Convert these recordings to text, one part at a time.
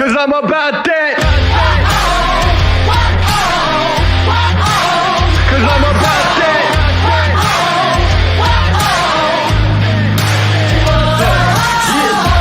Cause I'm about that. Cause I'm about that.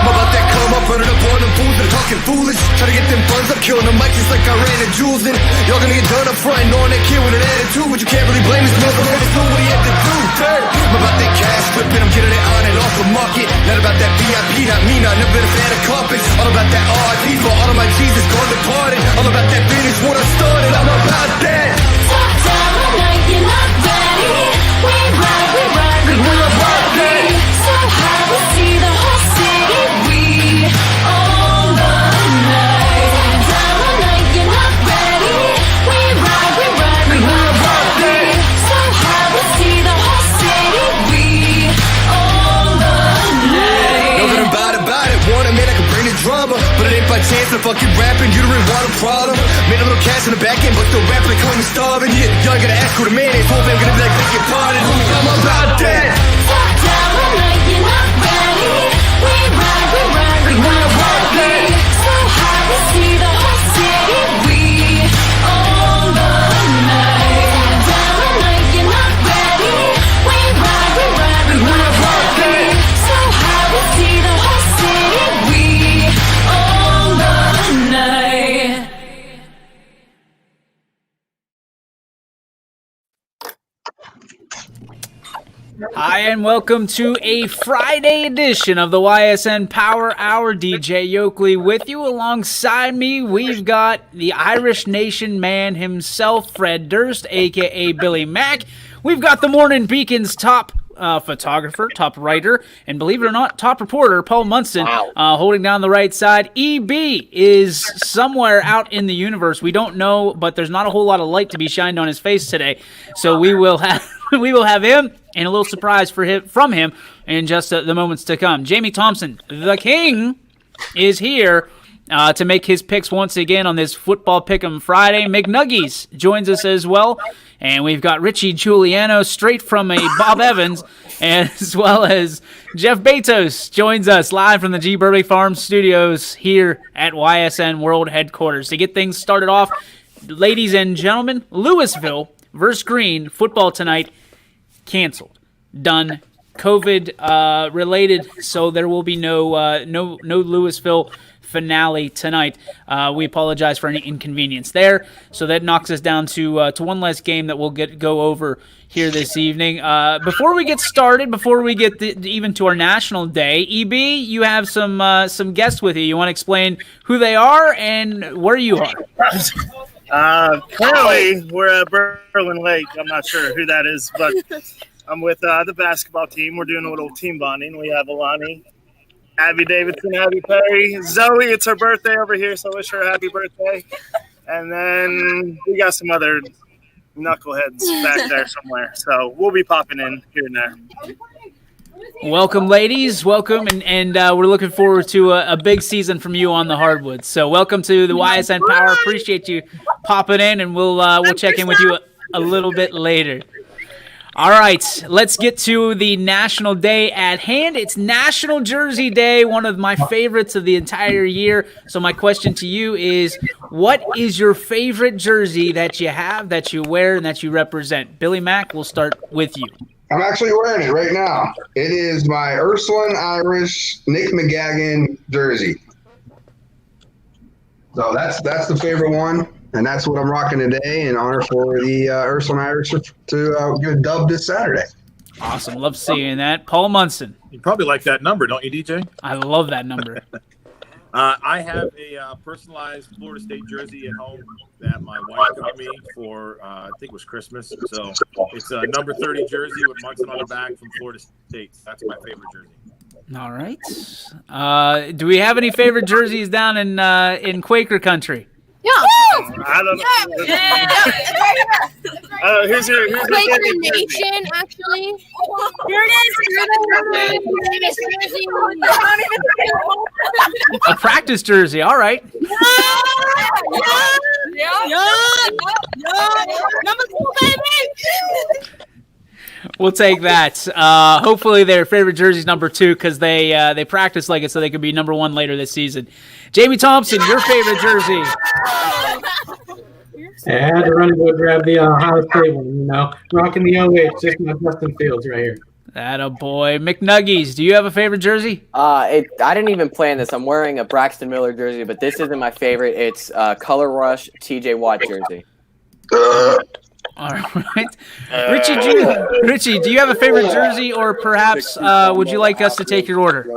I'm about that come up, running up on them fools that are talking foolish. Try to get them funds up, killing the mic just like I ran the jewels in. Y'all gonna get done up front and on that kid with an attitude, but you can't really blame this motherfucker for what he had to do. I'm about that cash flipping, I'm getting it on and off the market. Not about that VIP, not me, not never been a fan of carpets. All about that RIP for all of my Jesus gone departed. All about that finish when I started, I'm about that. Talk down all night, you're not ready. We ride, we're about that. So high, we see the whole city. We own the night. Down all night, you're not ready. We ride, we're about that. So high, we see the whole city. We own the night. Know that I'm about it. Want a man I can bring the drama, but it ain't by chance I'm fucking rapping. You don't really want a problem. Made a little cash in the back end, but still rapping like I'm starving. Yeah, y'all gotta ask who the man is. Hope I'm gonna be like, beg your pardon. I'm about that. Talk down all night, you're not ready. We ride, we're about that. So high, we see the whole city. We own the night. Down all night, you're not ready. We ride, we're about that. So high, we see the whole city. We own the night. Hi, and welcome to a Friday edition of the Ysn Power Hour. DJ Yoakley with you. Alongside me, we've got the Irish Nation man himself, Fred Durst, a.k.a. Billy Mack. We've got the Morning Beacon's top photographer, top writer, and believe it or not, top reporter, Paul Munson, holding down the right side. EB is somewhere out in the universe. We don't know, but there's not a whole lot of light to be shined on his face today. So we will have him and a little surprise from him in just the moments to come. Jamie Thompson, the King, is here to make his picks once again on this Football Pick'em Friday. McNuggies joins us as well. And we've got Richie Giuliano straight from a Bob Evans, as well as Jeff Bezos joins us live from the G. Burley Farm Studios here at YSN World Headquarters. To get things started off, ladies and gentlemen, Louisville versus Green football tonight canceled, done, COVID related, so there will be no Louisville finale tonight. We apologize for any inconvenience there. So that knocks us down to one less game that we'll go over here this evening. Before we get started, before we get even to our national day, EB, you have some guests with you. You want to explain who they are and where you are? Currently, we're at Berlin Lake. I'm not sure who that is, but I'm with the basketball team. We're doing a little team bonding. We have Alani, Abby Davidson, Abby Perry, Zoe. It's her birthday over here, so wish her a happy birthday. And then we got some other knuckleheads back there somewhere. So we'll be popping in here and there. Welcome, ladies. Welcome, and we're looking forward to a big season from you on the hardwoods. So welcome to the YSN Power. Appreciate you popping in, and we'll check in with you a little bit later. All right, let's get to the national day at hand. It's National Jersey Day, one of my favorites of the entire year. So my question to you is, what is your favorite jersey that you have, that you wear, and that you represent? Billy Mack, we'll start with you. I'm actually wearing it right now. It is my Ursuline Irish Nick McGagan jersey. So that's the favorite one. And that's what I'm rocking today in honor for the Ursuline Irish to get a dub this Saturday. Awesome. Love seeing that. Paul Munson. You probably like that number, don't you, DJ? I love that number. I have a personalized Florida State jersey at home that my wife got me for, I think it was Christmas. So it's a number 30 jersey with Munson on the back from Florida State. That's my favorite jersey. All right. Do we have any favorite jerseys down in Quaker country? Yeah. I don't know. Yeah. Here's Quaker Nation, actually. Here it is. A practice jersey. All right. Yeah. Number 2, baby. We'll take that. Hopefully their favorite jersey is number 2 because they practice like it so they could be number 1 later this season. Jamie Thompson, your favorite jersey? I had to run and go grab the Ohio State one, Rocking the 08, just my Justin Fields right here. Attaboy. McNuggies, do you have a favorite jersey? I didn't even plan this. I'm wearing a Braxton Miller jersey, but this isn't my favorite. It's Color Rush TJ Watt jersey. All right. Richie, do you have a favorite jersey, or perhaps would you like us to take your order?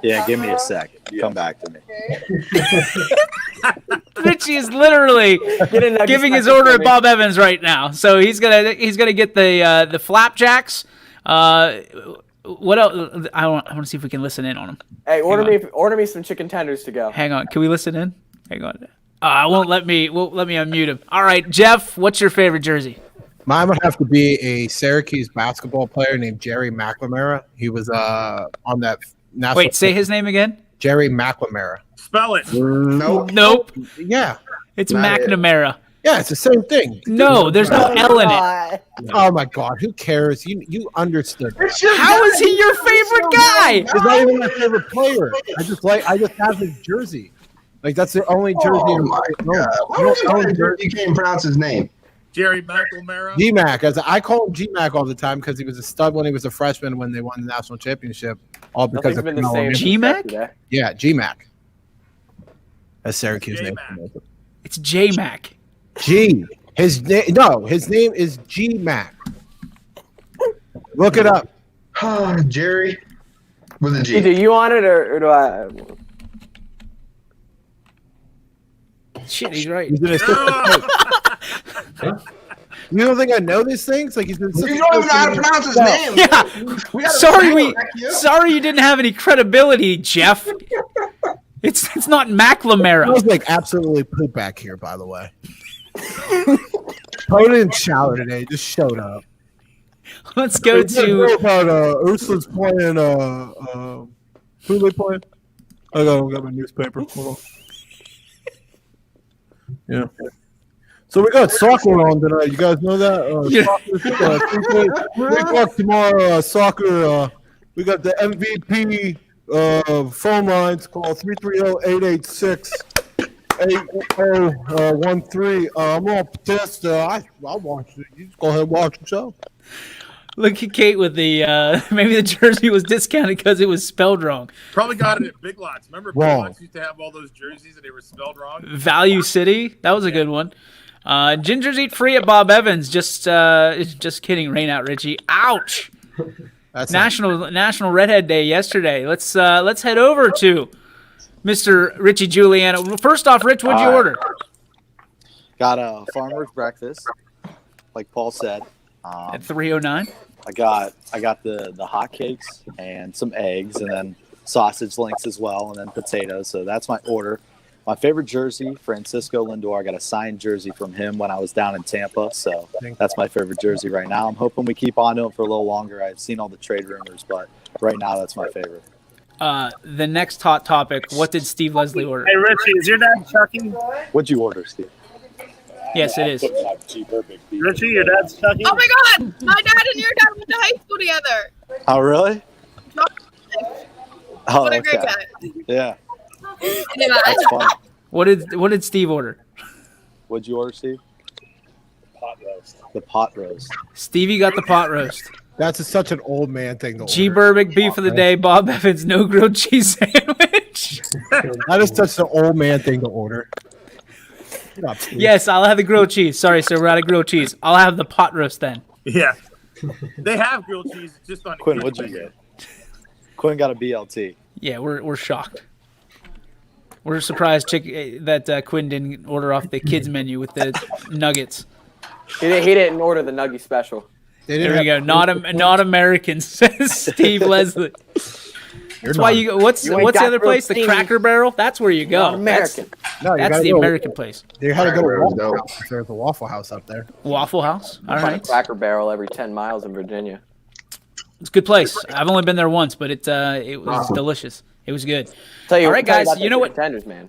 Yeah, give me a sec. Come back to me. Richie is literally giving his order at Bob Evans right now. So he's gonna get the flapjacks. What else? I want to see if we can listen in on him. Hey, order me some chicken tenders to go. Hang on, can we listen in? Hang on. Won't let me unmute him. All right, Jeff, what's your favorite jersey? Mine would have to be a Syracuse basketball player named Jerry McNamara. He was on that national. Wait, say his name again. Jerry McNamara. Spell it. Nope. Yeah. It's McNamara. Yeah, it's the same thing. No, there's no L in it. Oh my God, who cares? You understood. How is he your favorite guy? He's not even my favorite player. I just have his jersey. Like that's the only jersey. Oh my God! You can't pronounce his name. Jerry McNamara. G-Mac, as I call him G-Mac all the time because he was a stud when he was a freshman when they won the national championship. All because of G-Mac. Yeah, G-Mac. That's Syracuse name. It's J-Mac. G. His name is G-Mac. Look it up. Jerry with a G. Do you want it or do I? Shit, he's right. He's an assistant coach. You don't think I know these things? Like he's an assistant. You don't even know how to pronounce his name. Yeah. Sorry you didn't have any credibility, Jeff. It's not McNamara. I was like absolutely poop back here, by the way. I didn't shower today. Just showed up. Let's go to. Ursula's playing. Who are they playing? I got my newspaper. Hold on. Yeah. So we got soccer on tonight. You guys know that? Soccer, 3 o'clock tomorrow. Soccer. We got the MVP phone lines. Call 330-886-8013. I'm all pissed. I'll watch it. You just go ahead and watch yourself. Look at Kate with the maybe the jersey was discounted because it was spelled wrong. Probably got it at Big Lots. Remember Big Lots used to have all those jerseys and they were spelled wrong? Value City. That was a good one. Gingers eat free at Bob Evans. Just kidding. Rain out, Richie. Ouch. That's National Redhead Day yesterday. Let's head over to Mr. Richie Giuliano. First off, Rich, what'd you order? Got a farmer's breakfast, like Paul said. At 3:09. I got the hot cakes and some eggs, and then sausage links as well, and then potatoes. So that's my order. My favorite jersey, Francisco Lindor. I got a signed jersey from him when I was down in Tampa. So that's my favorite jersey right now. I'm hoping we keep on to it for a little longer. I've seen all the trade rumors, but right now that's my favorite. The next hot topic, what did Steve Leslie order? Hey, Richie, is your dad Chucky? What'd you order, Steve? Yes, it is. Richie, your dad's Chucky? Oh my God! My dad and your dad went to high school together. Oh, really? Oh, What a great guy. Yeah. Anyway, That's fun. What did Steve order? What'd you order, Steve? Pot roast. The pot roast. Stevie got the pot roast. That's such an old man thing to order. G. Burbick beef of the day. Bob Evans no grilled cheese sandwich. That is such an old man thing to order. Yes, I'll have the grilled cheese. Sorry, sir, we're out of grilled cheese. I'll have the pot roast then. Yeah. They have grilled cheese just on Quinn, what'd you get? Quinn got a BLT. Yeah, we're shocked. We're surprised that Quinn didn't order off the kids menu with the nuggets. He didn't order the nugget special. There we go. Not American, says Steve Leslie. That's why you go. What's the other place? The Cracker Barrel. That's where you go. American. That's the American place. You had to go to Waffle House. There's a Waffle House up there. Waffle House. All right. Cracker Barrel every 10 miles in Virginia. It's a good place. I've only been there once, but it was delicious. It was good. All right, guys. You know what?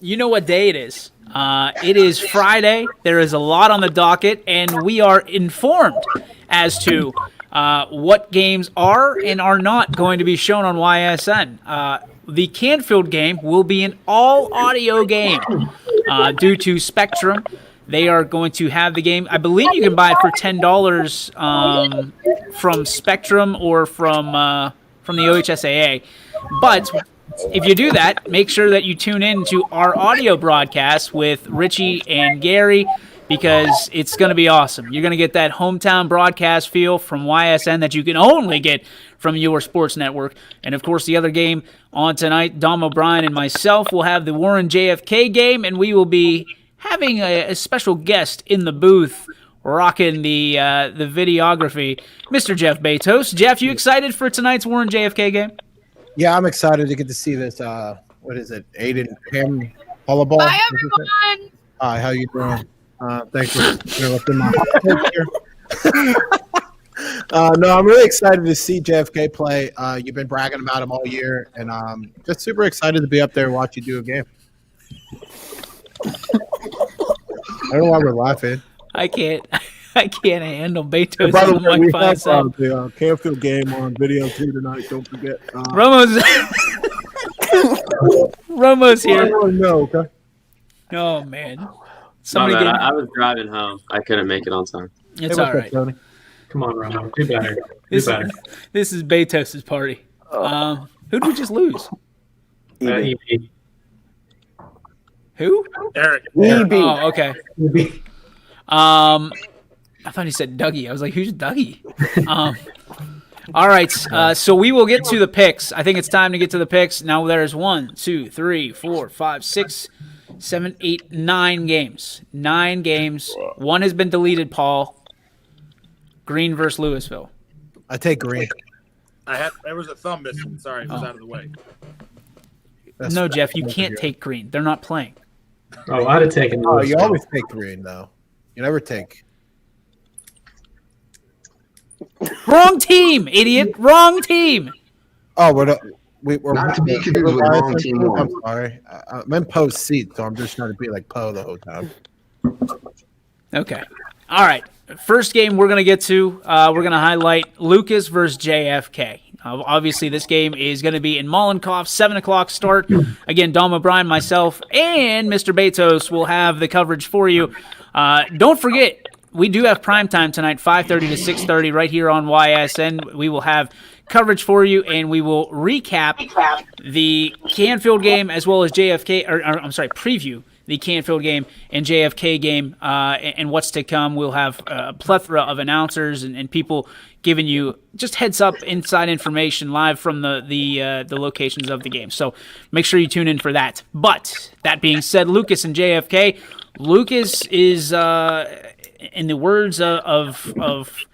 You know what day it is. It is Friday. There is a lot on the docket, and we are informed as to what games are and are not going to be shown on YSN. The Canfield game will be an all-audio game due to Spectrum. They are going to have the game. I believe you can buy it for $10 from Spectrum or from the OHSAA. But if you do that, make sure that you tune in to our audio broadcast with Richie and Gary, because it's going to be awesome. You're going to get that hometown broadcast feel from YSN that you can only get from your sports network. And, of course, the other game on tonight, Dom O'Brien and myself will have the Warren JFK game, and we will be having a special guest in the booth rocking the videography, Mr. Jeff Betos. Jeff, you excited for tonight's Warren JFK game? Yeah, I'm excited to get to see this. What is it? Aiden Pam Volleyball. Bye, everyone. Hi, how you doing? Thanks for interrupting my hot here. No, I'm really excited to see JFK play. You've been bragging about him all year, and just super excited to be up there and watch you do a game. I don't know why we're laughing. I can't handle Betos. By the way, we have the Canfield game on video too tonight. Don't forget. Romo's here. No, okay. Oh man. Somebody I was driving home. I couldn't make it on time. It's all right. Come on, Romo. Do better. This is Betos' party. Who did we just lose? Who? Eric. Oh, okay. I thought he said Dougie. I was like, who's Dougie? All right. So we will get to the picks. I think it's time to get to the picks. Now there's 1, 2, 3, 4, 5, 6, 7, 8, 9 games. 9 games. One has been deleted, Paul. Green versus Louisville. I take Green. There was a thumb missing. Sorry, it was out of the way. No, Jeff, you can't take Green. They're not playing. Oh, I'd have taken. Oh, you always take Green though. You never take. Wrong team, idiot! Wrong team. Oh, we're not to be confused with wrong team one. I'm sorry. I'm in Poe's seat, so I'm just trying to be like Poe the whole time. Okay. All right. First game we're going to get to, we're going to highlight Lucas versus JFK. Obviously, this game is going to be in Mollenkopf, 7 o'clock start. Again, Dom O'Brien, myself, and Mr. Betos will have the coverage for you. Don't forget, we do have primetime tonight, 5:30 to 6:30, right here on YSN. We will have coverage for you, and we will recap the Canfield game as well as JFK, preview the Canfield game and JFK game and what's to come. We'll have a plethora of announcers and people giving you just heads up inside information live from the locations of the game. So make sure you tune in for that. But that being said, Lucas and JFK. Lucas is, in the words of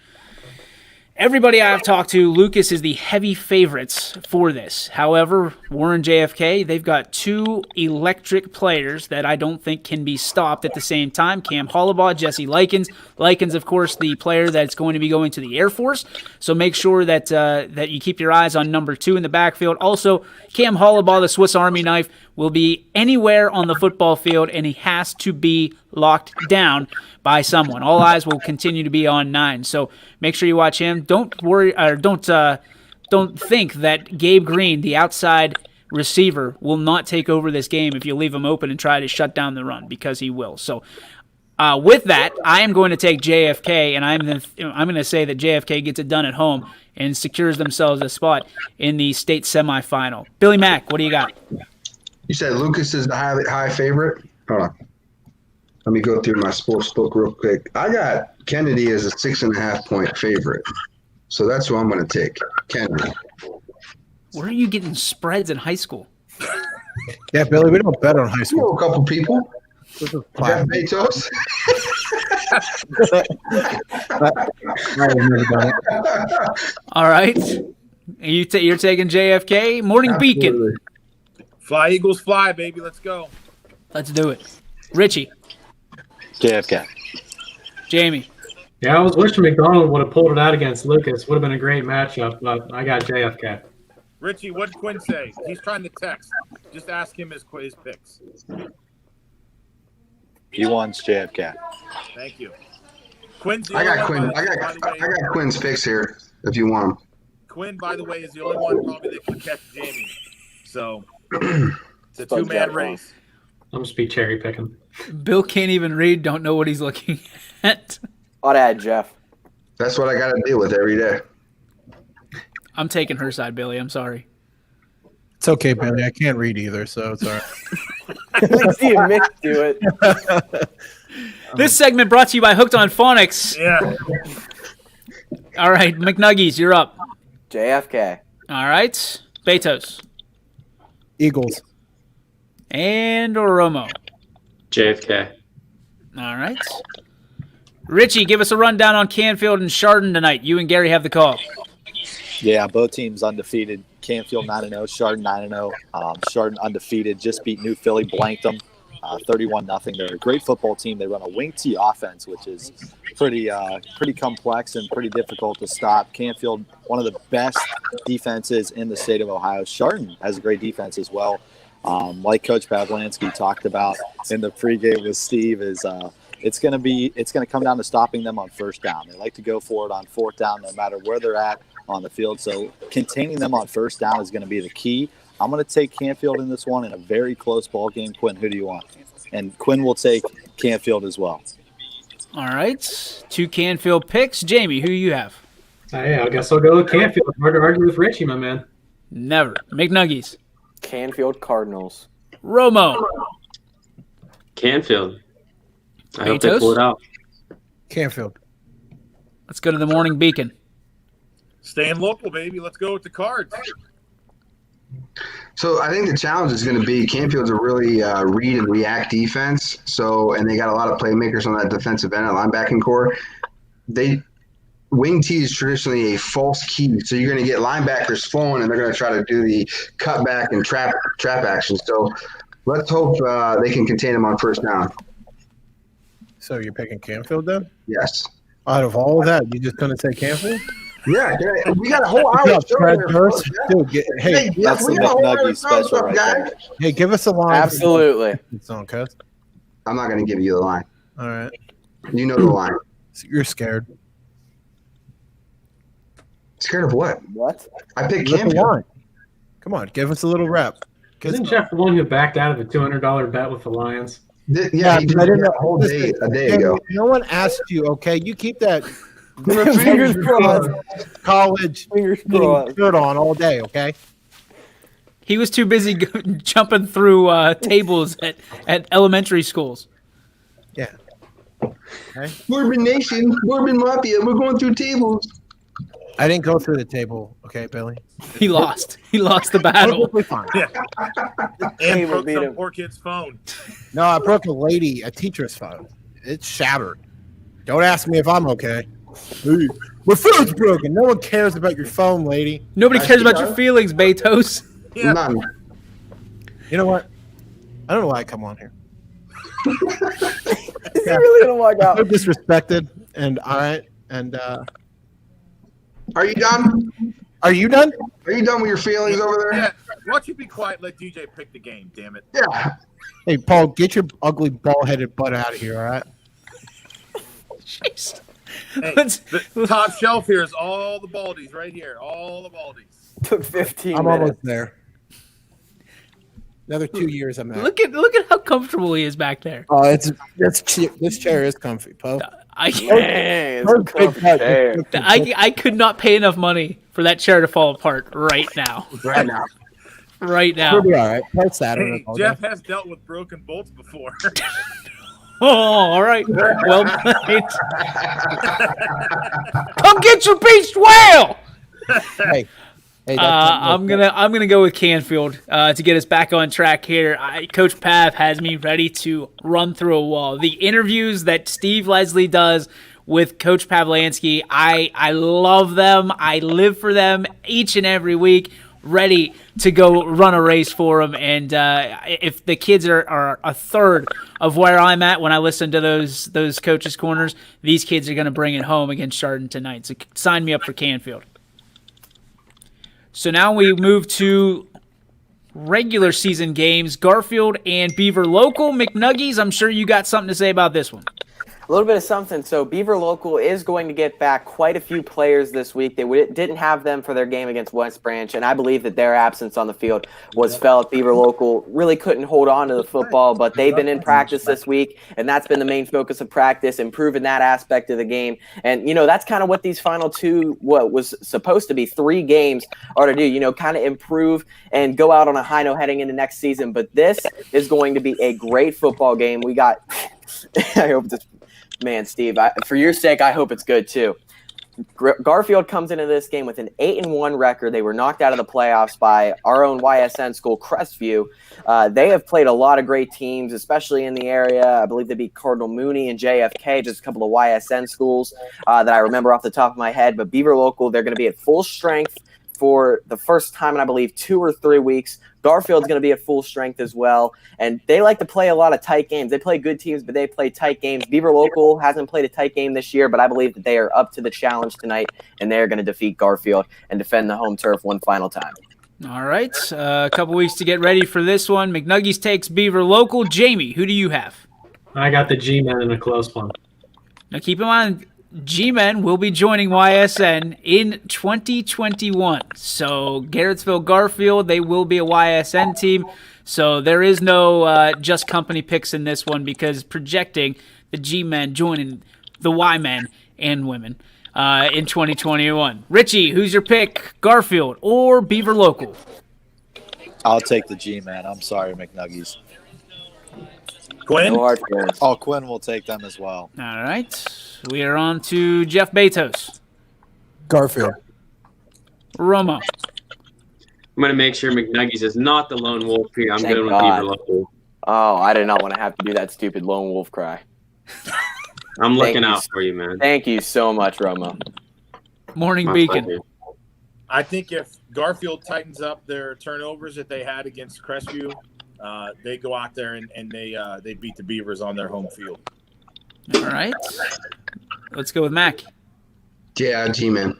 everybody I've talked to, Lucas is the heavy favorites for this. However, Warren JFK, they've got 2 electric players that I don't think can be stopped at the same time. Cam Hollabaugh, Jesse Likens. Likens, of course, the player that's going to be going to the Air Force. So make sure that that you keep your eyes on number 2 in the backfield. Also, Cam Hollabaugh, the Swiss Army knife, will be anywhere on the football field, and he has to be locked down by someone. All eyes will continue to be on 9. So make sure you watch him. Don't worry, or don't think that Gabe Green, the outside receiver, will not take over this game if you leave him open and try to shut down the run, because he will. So with that, I am going to take JFK, and I'm going to say that JFK gets it done at home and secures themselves a spot in the state semifinal. Billy Mack, what do you got? You said Lucas is the high favorite? Hold on. Let me go through my sports book real quick. I got Kennedy as a 6.5 point favorite. So that's who I'm going to take, Kennedy. Where are you getting spreads in high school? Yeah, Billy, we don't bet on high school. You know a couple people. Jeff Betos. All right. You're taking JFK. Morning Beacon. Fly, Eagles, fly, baby. Let's go. Let's do it. Richie. JFK. Jamie. Yeah, I was wishing McDonald would have pulled it out against Lucas. Would have been a great matchup, but I got JFK. Richie, what did Quinn say? He's trying to text. Just ask him his picks. He wants JFK. Thank you. Quinn's I got Quinn's picks here. if you want him. Quinn, by the way, is the only one probably that can catch Jamie. So it's a two-man race. I'm just be cherry picking. Bill can't even read, don't know what he's looking at. I'd add Jeff. That's what I got to deal with every day. I'm taking her side, Billy. I'm sorry. It's okay, Billy. I can't read either, so it's all right. At least you admit to it. This segment brought to you by Hooked on Phonics. Yeah. All right, McNuggies, you're up. JFK. All right, Betos. Eagles. And Romo. JFK. All right. Richie, give us a rundown on Canfield and Chardon tonight. You and Gary have the call. Yeah, both teams undefeated. Canfield 9-0, Chardon 9-0. Chardon undefeated, just beat New Philly, blanked them 31-0. They're a great football team. They run a wing T offense, which is pretty complex and pretty difficult to stop. Canfield, one of the best defenses in the state of Ohio. Chardon has a great defense as well. Like Coach Pavlansky talked about in the pregame with Steve, is it's going to come down to stopping them on first down. They like to go for it on fourth down, no matter where they're at on the field. So containing them on first down is going to be the key. I'm going to take Canfield in this one in a very close ball game. Quinn, who do you want? And Quinn will take Canfield as well. All right. 2 Canfield picks. Jamie, who you have? Yeah, I guess I'll go with Canfield. Hard to argue with Richie, my man. Never. McNuggies. Canfield Cardinals. Romo. Canfield. I hope they Betos? pull it out. Canfield. Let's go to the Morning Beacon. Staying local, baby. Let's go with the Cards. So I think the challenge is going to be Canfield's a really read and react defense. And they got a lot of playmakers on that defensive end, linebacking core. Wing T is traditionally a false key, so you're going to get linebackers flowing, and they're going to try to do the cutback and trap action. So let's hope they can contain them on first down. So you're picking Canfield then? Yes. Out of all of that, you just going to say Canfield? Yeah, we got a whole hour. Dude, hey, that's the McNuggy special right there. Hey, give us a line. Absolutely. I'm not going to give you the line. All right. You know the line. You're scared. Scared of what? What? I picked Give us a Canfield. line. Come on, give us a little rep. Isn't Jeff the one who backed out of the $200 bet with the Lions? Yeah, he did I didn't that a whole day ago. No one asked you, okay? You keep that Fingers crossed. college shirt on all day, okay? He was too busy jumping through tables at elementary schools. Yeah. Okay. Bourbon Nation, Bourbon Mafia, we're going through tables. I didn't go through the table, okay, Billy? He lost. He lost the battle. Perfectly fine. And broke some poor kid's phone. No, I broke a teacher's phone. It's shattered. Don't ask me if I'm okay. Hey, my phone's broken. No one cares about your phone, lady. Nobody cares about your feelings, Betos. Yeah. None. You know what? I don't know why I come on here. Is he really gonna walk out? So disrespected, and all right, and Are you done? are you done? Are you done with your feelings over there? Yeah. Why don't you be quiet? Let DJ pick the game. Damn it. Yeah. Hey, Paul, get your ugly ball-headed butt out of here, all right? Jeez. Hey, the top shelf here is all the baldies right here. All the baldies. Took 15 I'm minutes. almost there. Another 2 years, I'm out. Look at how comfortable he is back there. Oh, this chair is comfy, Paul. I Dang, it's a comfy chair. I could not pay enough money for that chair to fall apart right now. Right now. Right now. We'll be all right. Part Saturday. Hey, Jeff has dealt with broken bolts before. Oh, all right. Well played. Come get your beached whale. Hey, I'm gonna go with Canfield to get us back on track here. Coach Pav has me ready to run through a wall. The interviews that Steve Leslie does with Coach Pavlansky, I love them. I live for them each and every week. Ready to go run a race for them, and if the kids are a third of where I'm at when I listen to those coaches' corners, these kids are going to bring it home against Chardon tonight. So sign me up for Canfield. So now we move to regular season games, Garfield and Beaver Local. McNuggies, I'm sure you got something to say about this one. A little bit of something. So Beaver Local is going to get back quite a few players this week. They didn't have them for their game against West Branch, and I believe that their absence on the field was felt. Beaver Local really couldn't hold on to the football, but they've been in practice this week, and that's been the main focus of practice, improving that aspect of the game. And, that's kind of what these final what was supposed to be 3 games are to do, kind of improve and go out on a high note heading into next season. But this is going to be a great football game. We got – I hope this – man, Steve, for your sake, I hope it's good too. Garfield comes into this game with an 8-1 record. They were knocked out of the playoffs by our own YSN school, Crestview. They have played a lot of great teams, especially in the area. I believe they beat Cardinal Mooney and JFK, just a couple of YSN schools that I remember off the top of my head. But Beaver Local, they're going to be at full strength for the first time in, I believe, 2 or 3 weeks. Garfield's going to be at full strength as well, and they like to play a lot of tight games. They play good teams, but they play tight games. Beaver Local hasn't played a tight game this year, but I believe that they are up to the challenge tonight, and they're going to defeat Garfield and defend the home turf one final time. All right, a couple weeks to get ready for this one. McNuggies takes Beaver Local. Jamie, who do you have? I got the G-Men in a close one. Now keep in mind, G-Men will be joining YSN in 2021. So Garrettsville Garfield, they will be a YSN team. So there is no just company picks in this one because projecting the G-Men joining the Y-Men and women in 2021. Richie, who's your pick? Garfield or Beaver Local? I'll take the G-Man. I'm sorry, McNuggies. Quinn? Oh, Quinn will take them as well. All right. We are on to Jeff Betos. Garfield. Romo. I'm going to make sure McNuggies is not the lone wolf here. I'm Thank going with God. Beaver Local. Oh, I did not want to have to do that stupid lone wolf cry. I'm looking out for you, man. Thank you so much, Romo. Morning My Beacon. pleasure. I think if Garfield tightens up their turnovers that they had against Crestview, they go out there and they beat the Beavers on their home field. All right. Let's go with Mac. Yeah, G-Man.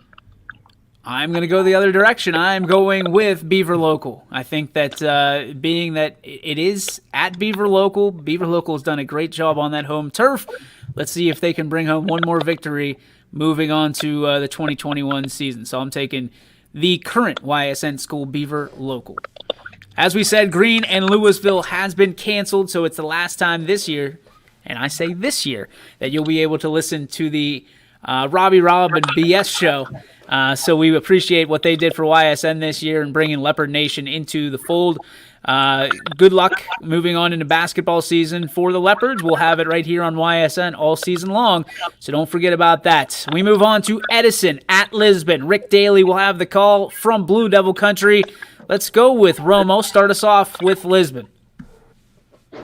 I'm going to go the other direction. I'm going with Beaver Local. I think that being that it is at Beaver Local has done a great job on that home turf. Let's see if they can bring home one more victory moving on to the 2021 season. So I'm taking the current YSN school, Beaver Local. As we said, Green and Louisville has been canceled, so it's the last time this year, and I say this year, that you'll be able to listen to the Robbie Rob and BS show. So we appreciate what they did for YSN this year and bringing Leopard Nation into the fold. Good luck moving on into basketball season for the Leopards. We'll have it right here on YSN all season long, so don't forget about that. We move on to Edison at Lisbon. Rick Daly will have the call from Blue Devil Country. Let's go with Romo. Start us off with Lisbon. I'm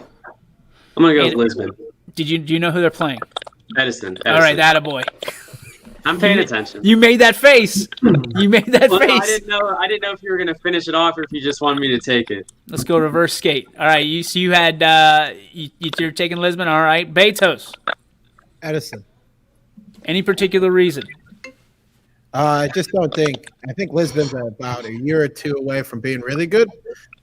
going to go with Lisbon. Do you know who they're playing? Edison. All right, attaboy. I'm paying attention. You made that face. You made that Well, face. I didn't know if you were going to finish it off or if you just wanted me to take it. Let's go reverse skate. All right, you had you're taking Lisbon. All right, Betos. Edison. Any particular reason? I just don't think. I think Lisbon's about a year or two away from being really good,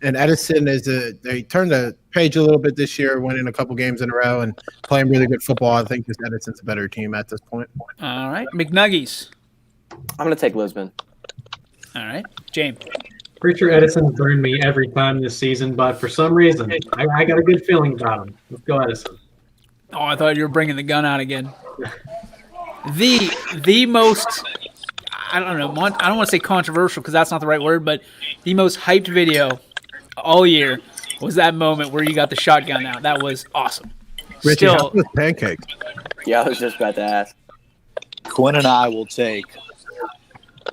and Edison they turned the page a little bit this year, winning a couple games in a row and playing really good football. I think just Edison's a better team at this point. All right, McNuggies. I'm going to take Lisbon. All right, James. Pretty sure Edison burned me every time this season, but for some reason, I got a good feeling about him. Let's go Edison. Oh, I thought you were bringing the gun out again. The most, I don't know, I don't want to say controversial because that's not the right word, but the most hyped video all year was that moment where you got the shotgun out. That was awesome. Richie, how's with pancakes? Yeah, I was just about to ask. Quinn and I will take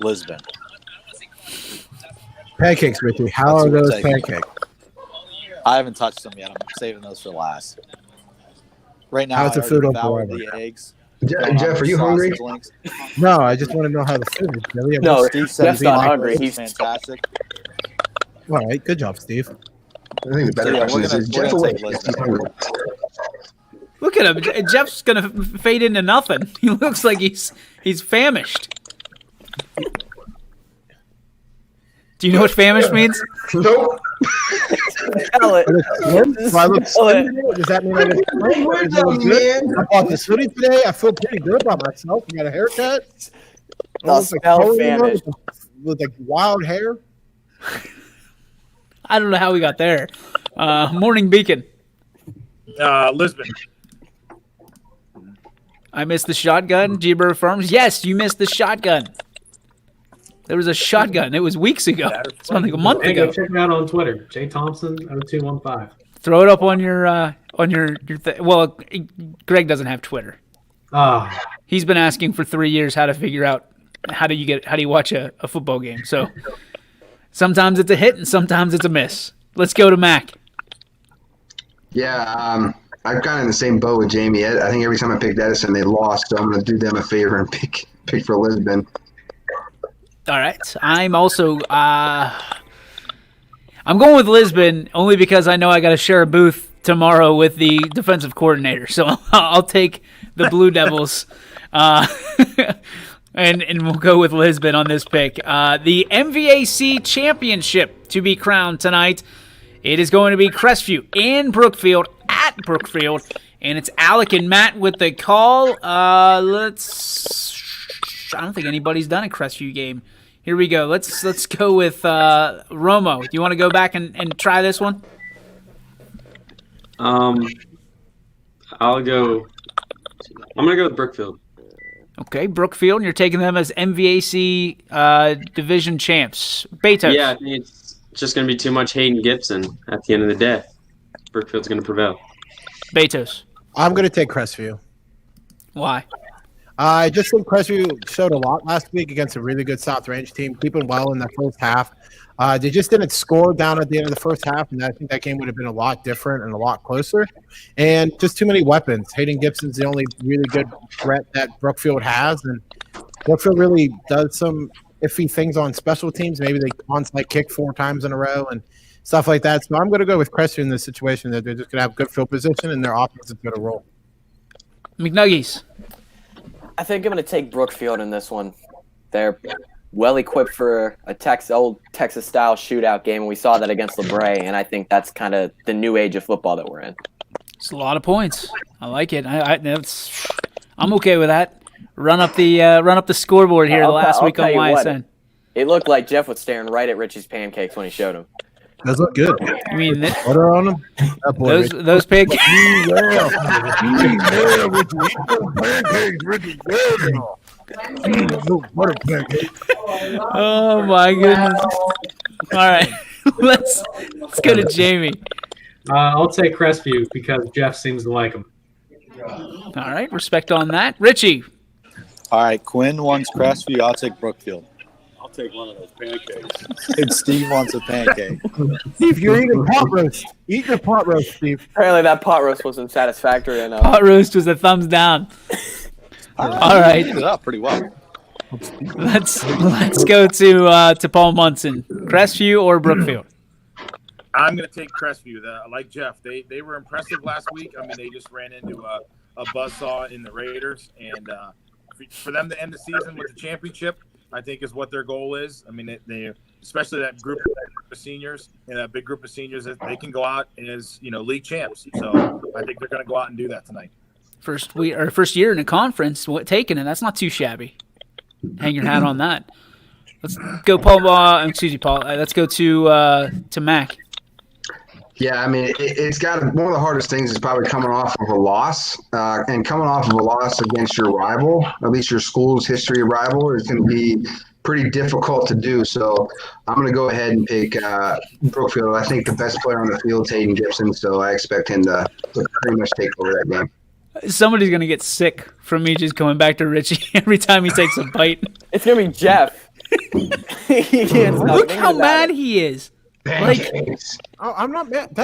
Lisbon. Pancakes, Richie. How are those pancakes? I haven't touched them yet. I'm saving those for last. Right now, how's the food devoured over? The eggs. Jeff, are you hungry? No, I just want to know how the food is. Really? No, Steve said Jeff's not hungry. He's fantastic. All right, good job, Steve. I think the better question is Jeff awake? Look at him. Jeff's gonna fade into nothing. He looks like he's famished. Do you know what famished means? Nope. Spell it. Do I look slim today? Does that mean I look slim? We're Does it look done, good? man. I bought this hoodie today. I feel pretty good about myself. I got a haircut. I No, look like spell Cohen, you know, famished. with like wild hair. I don't know how we got there. Morning Beacon. Lisbon. I missed the shotgun. G-Bur affirms. Yes, you missed the shotgun. There was a shotgun. It was weeks ago. It's like a month Hey, go ago. check it out on Twitter. J Thompson 0215. Throw it up on your well, Greg doesn't have Twitter. Ah, He's been asking for 3 years how to figure out how do you watch a football game. So sometimes it's a hit and sometimes it's a miss. Let's go to Mac. Yeah, I'm kind of in the same boat with Jamie. I think every time I picked Edison, they lost, so I'm going to do them a favor and pick for Lisbon. All right. I'm also I'm going with Lisbon only because I know I got to share a booth tomorrow with the defensive coordinator. So I'll take the Blue Devils. And we'll go with Lisbon on this pick. The MVAC championship to be crowned tonight. It is going to be Crestview in Brookfield at Brookfield. And it's Alec and Matt with the call. I don't think anybody's done a Crestview game. Here we go. Let's go with Romo. Do you want to go back and try this one? I'll go. I'm gonna go with Brookfield. Okay, Brookfield. And you're taking them as MVAC division champs. Betos. Yeah, I think it's just gonna be too much Hayden Gibson at the end of the day. Brookfield's gonna prevail. Betos. I'm going to take Crestview. Why? I just think Crestview showed a lot last week against a really good South Range team, keeping well in the first half. They just didn't score down at the end of the first half, and I think that game would have been a lot different and a lot closer. And just too many weapons. Hayden Gibson's the only really good threat that Brookfield has, and Brookfield really does some iffy things on special teams. Maybe they onside kick 4 times in a row and stuff like that. So I'm going to go with Crestview in this situation that they're just going to have good field position and their offense is going to roll. McNuggies. I think I'm going to take Brookfield in this one. They're well equipped for a old Texas-style shootout game, and we saw that against LeBray, and I think that's kind of the new age of football that we're in. It's a lot of points. I like it. I'm okay with that. Run up the scoreboard here last week on YSN. It looked like Jeff was staring right at Richie's pancakes when he showed him. Those look good. I mean, butter on them. Those pancakes. Oh my goodness! All right, let's go to Jamie. I'll take Crestview because Jeff seems to like him. All right, respect on that. Richie. All right, Quinn wants Crestview. I'll take Brookfield. I'll take one of those pancakes. And Steve wants a pancake. Steve, you're eating pot roast. Eat your pot roast, Steve. Apparently that pot roast wasn't satisfactory enough. Pot roast was a thumbs down. All right. It up pretty well. Let's go to Paul Munson. Crestview or Brookfield? I'm going to take Crestview. Like Jeff, they were impressive last week. I mean, they just ran into a buzzsaw in the Raiders, and for them to end the season with the championship, I think is what their goal is. I mean, they especially that group of seniors and that big group of seniors, that they can go out as league champs. So I think they're going to go out and do that tonight. First year in a conference, taking it. That's not too shabby. Hang your hat on that. Let's go, Paul. Excuse me, Paul. Let's go to Mac. Yeah, I mean, it's got one of the hardest things is probably coming off of a loss, and coming off of a loss against your rival, at least your school's history rival, is going to be pretty difficult to do. So I'm going to go ahead and pick Brookfield. I think the best player on the field is Hayden Gibson, so I expect him to pretty much take over that game. Somebody's going to get sick from me just going back to Richie every time he takes a bite. It's going to be Jeff. Look how mad he is. I'm not mad.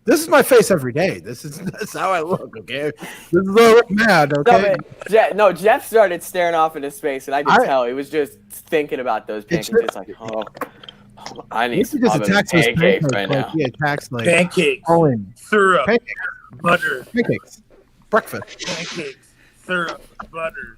This is my face every day. That's how I look. Okay, this is why I'm mad. Okay. Jeff started staring off into space, and I could tell he was just thinking about those pancakes. It's like, I need some pancakes right now. Yeah, attacks like pancakes, syrup, butter, pancakes, breakfast, pancakes, syrup, butter.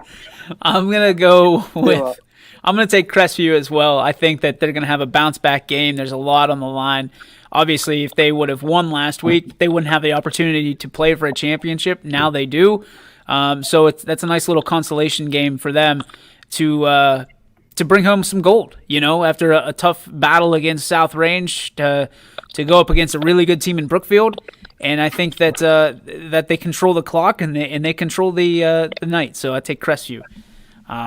I'm gonna go with I'm going to take Crestview as well. I think that they're going to have a bounce-back game. There's a lot on the line. Obviously, if they would have won last week, they wouldn't have the opportunity to play for a championship. Now they do. So that's a nice little consolation game for them to bring home some gold, after a tough battle against South Range to go up against a really good team in Brookfield. And I think that that they control the clock and they control the night. So I take Crestview.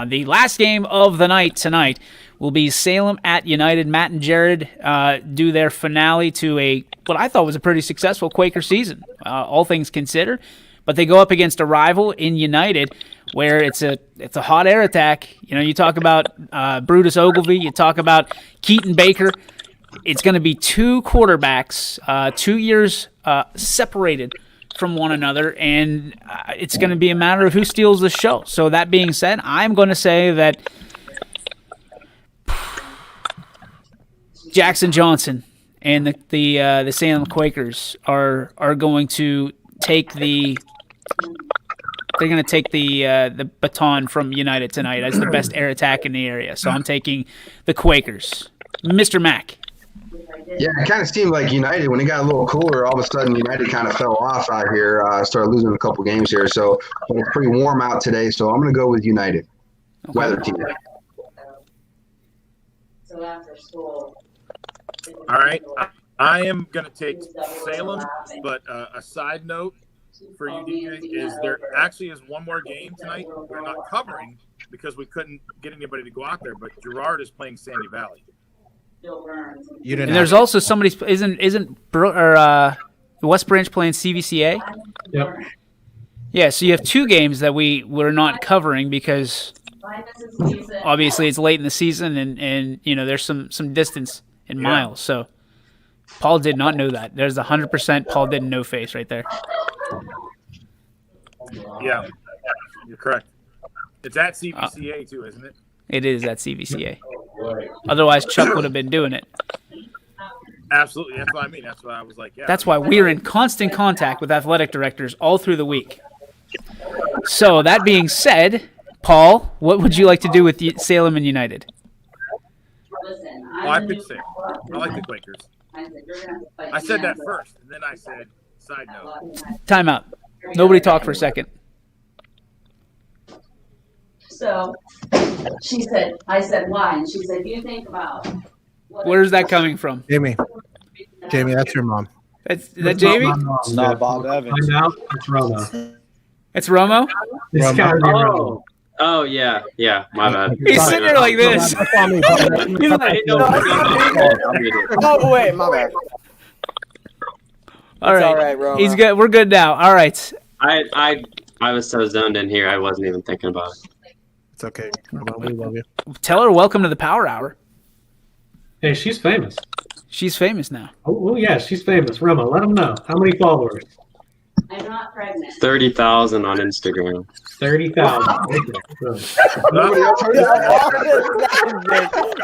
The last game of the night tonight will be Salem at United. Matt and Jared do their finale to what I thought was a pretty successful Quaker season, all things considered. But they go up against a rival in United, where it's a hot air attack. You talk about Brutus Ogilvy, you talk about Keaton Baker. It's going to be two quarterbacks, 2 years separated from one another, and it's going to be a matter of who steals the show. So that being said, I'm going to say that Jackson Johnson and the Salem Quakers are going to take the baton from United tonight as the best air attack in the area. So I'm taking the Quakers. Mr. Mack. Yeah, it kind of seemed like United, when it got a little cooler, all of a sudden United kind of fell off out here, started losing a couple games here. So but it's pretty warm out today, so I'm going to go with United. Okay. Weather team. So after school. All right. I am going to take Salem, but a side note for you, DJ, is there actually is one more game tonight we're not covering because we couldn't get anybody to go out there, but Girard is playing Sandy Valley. And there's also somebody isn't West Branch playing CVCA? Yep. Yeah, so you have two games that we're not covering because obviously it's late in the season and there's some distance in miles. So Paul did not know that. There's 100% Paul didn't know face right there. Yeah, you're correct. It's at CVCA too, isn't it? It is at CVCA. Otherwise, Chuck would have been doing it. Absolutely. That's what I mean. That's why I was like, yeah. That's why we're in constant contact with athletic directors all through the week. So that being said, Paul, what would you like to do with Salem and United? Well, I picked Salem. I like the Quakers. I said that first, and then I said, side note. Timeout. Nobody talk for a second. So I said, why? And she said, you think about. Where's that coming from? Jamie, that's your mom. Is that Jamie? It's not Bob Evans. It's Romo. It's Romo? It's gotta be Romo. Oh, yeah, my bad. He's sitting there like this. Oh, wait, my bad. All right, Romo. He's good. We're good now. All right. I was so zoned in here, I wasn't even thinking about it. It's okay. We love you. Tell her welcome to the Power Hour. Hey, she's famous. She's famous now. Oh yeah, she's famous. Romo, let them know. How many followers? I'm not pregnant. 30,000 on Instagram. 30,000.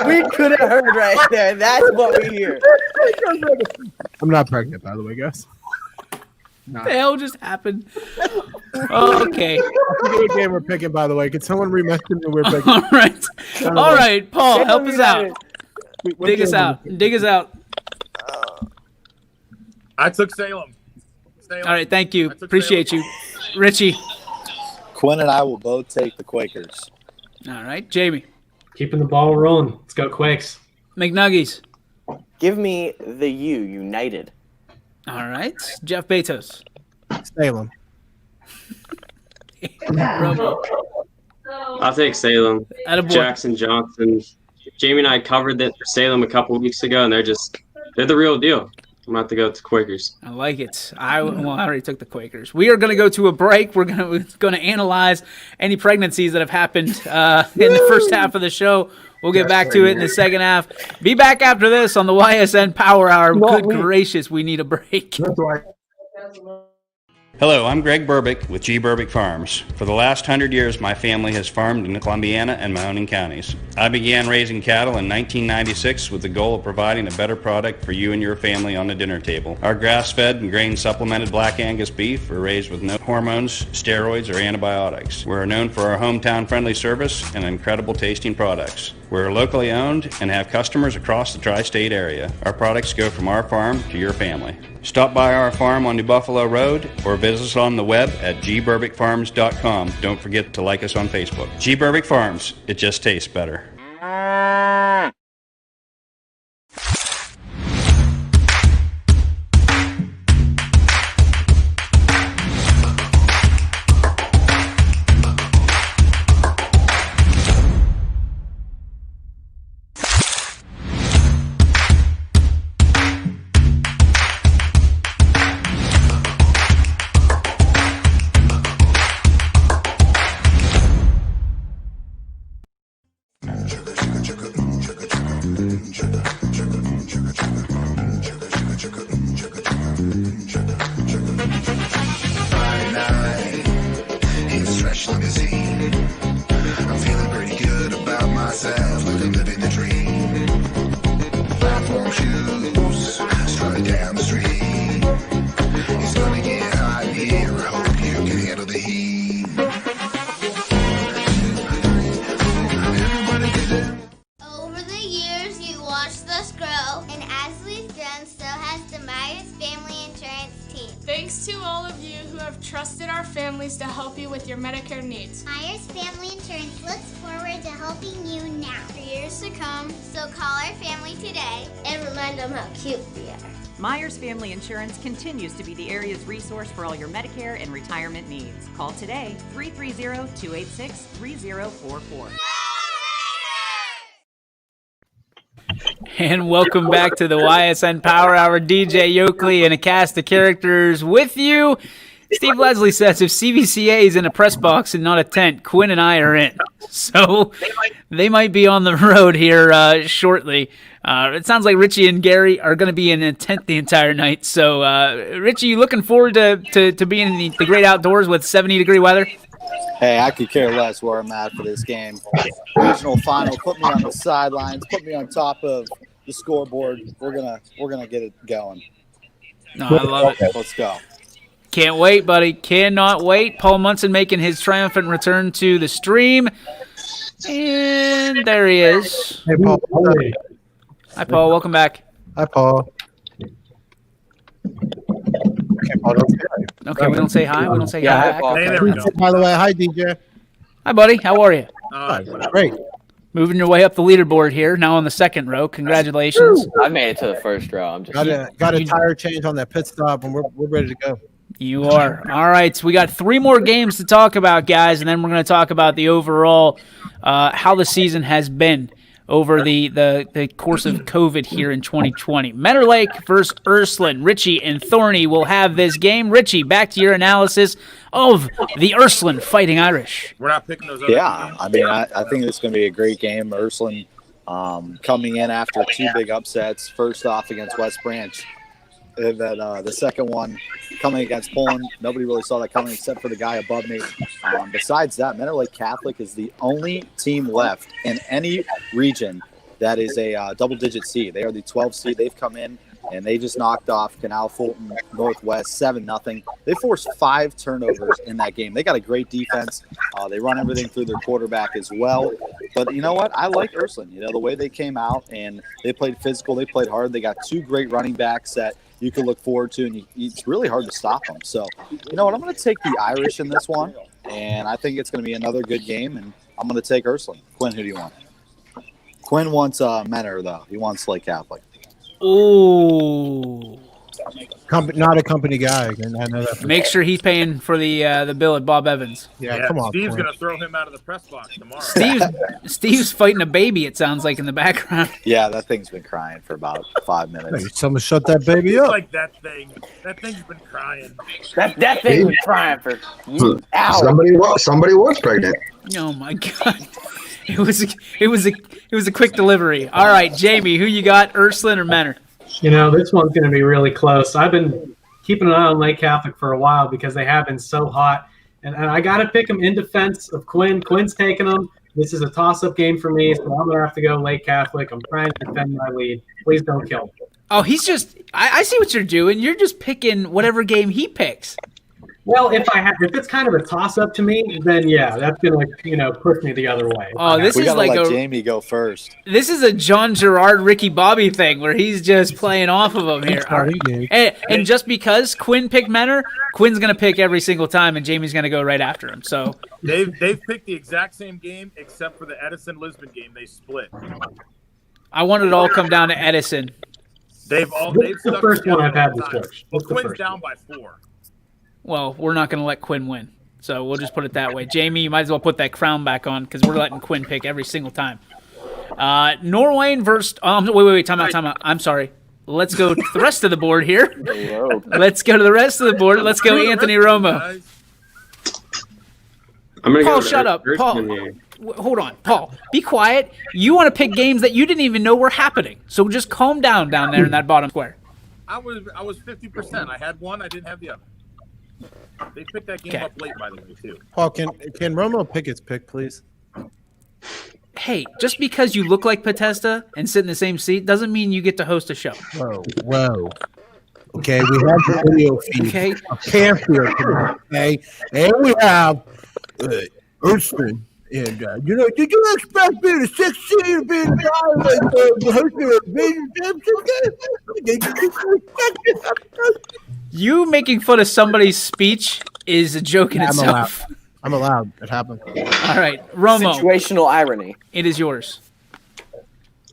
We could have heard right there. That's what we hear. I'm not pregnant, by the way, guys. What the hell just happened? Oh, okay. I forget what game we're picking, by the way. Can someone re-mention that we're picking? All right, Paul, help us out. Dig us out. I took Salem. All right, thank you. Appreciate you. Richie. Quinn and I will both take the Quakers. All right, Jamie. Keeping the ball rolling. Let's go Quakes. McNuggies. Give me the United. All right, Jeff Bezos. Salem. I'll take Salem. Jackson Johnson. Jamie and I covered that for Salem a couple weeks ago, and they're the real deal. I'm going to have to go to Quakers. I like it. I already took the Quakers. We are going to go to a break. We're going to analyze any pregnancies that have happened in the first half of the show. We'll get back to it in the second half. Be back after this on the YSN Power Hour. Good gracious, we need a break. Hello, I'm Greg Burbick with G. Burbick Farms. For the last 100 years, my family has farmed in Columbiana and Mahoning counties. I began raising cattle in 1996 with the goal of providing a better product for you and your family on the dinner table. Our grass-fed and grain-supplemented Black Angus beef are raised with no hormones, steroids, or antibiotics. We're known for our hometown-friendly service and incredible tasting products. We're locally owned and have customers across the tri-state area. Our products go from our farm to your family. Stop by our farm on New Buffalo Road or visit us on the web at gburbickfarms.com. Don't forget to like us on Facebook. G. Burbick Farms, it just tastes better. It's fresh limousine. I'm feeling pretty good about myself, like I'm living the dream. Platform shoes, strutting down the street. It's gonna get hot in here. I hope you can handle the heat. Over the years, you watched us grow, and as we've grown, so has the Myers Family Insurance team. Thanks to all of you who have trusted our families to help you with your Medicare needs. Myers Family Insurance looks forward to helping you now for years to come. So call our family today and remind them how cute we are. Myers Family Insurance continues to be the area's resource for all your Medicare and retirement needs. Call today, 330-286-3044. And welcome back to the YSN Power Hour. DJ Yoakley and a cast of characters with you. Steve Leslie says if CVCA is in a press box and not a tent, Quinn and I are in. So they might be on the road here shortly. It sounds like Richie and Gary are going to be in a tent the entire night. So, Richie, you looking forward to being in the great outdoors with 70-degree weather? Hey, I could care less where I'm at for this game. Regional final, put me on the sidelines, put me on top of the scoreboard. We're gonna get it going. No, I love it. Let's go. Can't wait, buddy. Cannot wait. Paul Munson making his triumphant return to the stream. And there he is. Hey, Paul. Hi, Paul. Welcome back. Hi, Paul. Okay, Paul, don't say hi. Okay, we don't say hi. We don't say hi. Hi, Paul. Hey, there we go. By the way, hi, DJ. Hi, buddy. How are you? Great. Moving your way up the leaderboard here, now on the second row. Congratulations. I made it to the first row. I'm just Got a tire change on that pit stop, and we're ready to go. You are. All right, so we got 3 more games to talk about, guys, and then we're going to talk about the overall, how the season has been over the course of COVID here in 2020. Menor Lake versus Ursuline. Richie and Thorny will have this game. Richie, back to your analysis of the Ursuline Fighting Irish. We're not picking those up. Yeah, I mean, I think it's going to be a great game. Ursuline coming in after 2 big upsets. First off against West Branch. And then the second one coming against Poland, nobody really saw that coming except for the guy above me. Besides that, Menor Lake Catholic is the only team left in any region that is a double-digit seed. They are the 12th seed. They've come in, and they just knocked off Canal Fulton Northwest 7-0. They forced 5 turnovers in that game. They got a great defense. They run everything through their quarterback as well. But you know what? I like Ursuline. You know, the way they came out, and they played physical. They played hard. They got 2 great running backs that you can look forward to, and it's really hard to stop them. So, you know what? I'm going to take the Irish in this one, and I think it's going to be another good game, and I'm going to take Ursuline. Quinn, who do you want? Quinn wants Menor, though. He wants Lake Catholic. Ooh. Not a company guy. I know that. Make sure he's paying for the bill at Bob Evans. Yeah, come on. Steve's going to throw him out of the press box tomorrow. Steve's fighting a baby, it sounds like, in the background. Yeah, that thing's been crying for about 5 minutes. Hey, someone shut that baby It's up. like that thing. That thing's been crying. That thing was crying for Somebody was pregnant. Oh my God. It was a quick delivery. All right, Jamie, who you got, Ursuline or Menor? You know, this one's going to be really close. I've been keeping an eye on Lake Catholic for a while because they have been so hot. And I got to pick them in defense of Quinn. Quinn's taking them. This is a toss-up game for me, so I'm going to have to go Lake Catholic. I'm trying to defend my lead. Please don't kill me. Oh, he's just – I see what you're doing. You're just picking whatever game he picks. Well, if it's kind of a toss up to me, then yeah, that's gonna push me the other way. Oh, this We is gotta like let a Jamie go first. this is a John Gerard, Ricky Bobby thing where he's just playing off of him here. And just because Quinn picked Menor, Quinn's gonna pick every single time, and Jamie's gonna go right after him. So They've picked the exact same game except for the Edison Lisbon game. They split. I want it to all come down to Edison. They've the stuck first one together I've had all to the time. switch. Well, That's the Quinn's first down by 4. Well, we're not gonna let Quinn win. So we'll just put it that way. Jamie, you might as well put that crown back on because we're letting Quinn pick every single time. Norway versus. Wait. Time out. I'm sorry. Let's go to the rest of the board here. Let's go to the rest of the board. Let's go Anthony Romo. I'm gonna Paul, go shut up. Paul, here. hold on. Paul, be quiet. You want to pick games that you didn't even know were happening. So just calm down there in that bottom square. I was 50%. I had one. I didn't have the other. They picked that game up late, by the way, too. Paul, can Romo pick his pick, please? Hey, just because you look like Potesta and sit in the same seat doesn't mean you get to host a show. Whoa. Okay, we have the video feed of Panther tonight, okay? And we have Ysn. And, did you expect me to succeed in being a guy like the host of a Vision game? You making fun of somebody's speech is a joke in itself. I'm allowed. It happened. All right, Romo. Situational irony. It is yours.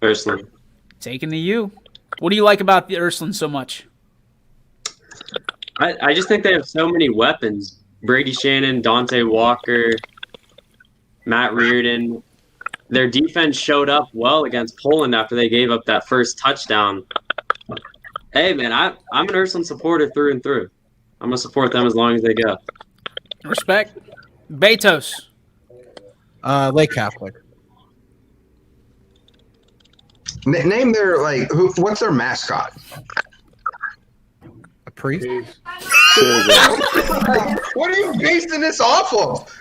Ursula. Taking the U. What do you like about the Urslan so much? I just think they have so many weapons. Brady Shannon, Dante Walker, Matt Reardon. Their defense showed up well against Poland after they gave up that first touchdown. Hey, man, I'm an Urslan supporter through and through. I'm going to support them as long as they go. Respect. Betos. Lake Catholic. Name their what's their mascot? A priest. What are you basing this off of?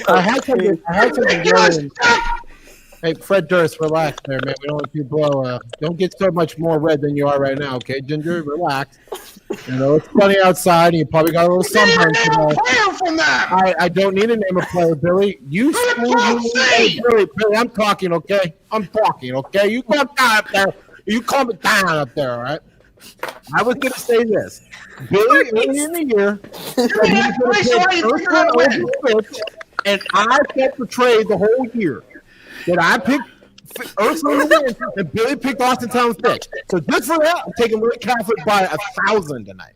I had something going. Hey, Fred Durst, relax there, man. We don't want you to blow. Don't get so much more red than you are right now, okay, Ginger? Relax. It's sunny outside, and you probably got a little sunburn today. From that. I don't need to name a player, Billy. You Billy, I'm talking, okay? You calm down up there. You calm it down up there, all right? I was going to say this. Billy, early in the year, said he was going to pick Ursula over Fitch, and I kept the trade the whole year. That I picked Ursula and Billy picked Austin Town Fitch. So just for that, I'm taking Lake Catholic by 1,000 tonight.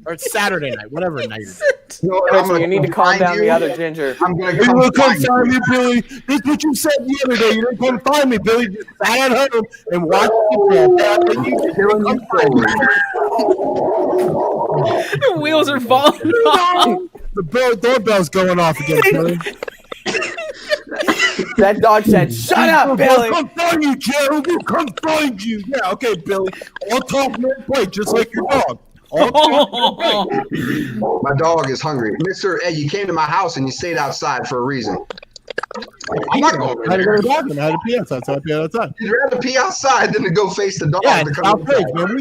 Or Saturday night, whatever night it is. You need to calm down the other Ginger. I'm going to come find me, Billy. This is what you said the other day. You didn't come find me, Billy. You sat at home and watched The wheels are falling off. The doorbell's going off again, Billy. That dog said, "Shut up, Billy." Come find you, Joe. We'll come find you. Yeah, okay, Billy. All talk, no play, just like your dog. All talk, no play. My dog is hungry. Mr. Ed, you came to my house and you stayed outside for a reason. I'm not going I had to go to the bathroom. I had to pee outside, so I peed outside. You'd rather pee outside than to go face the dog. Yeah, to it's come outrageous, man.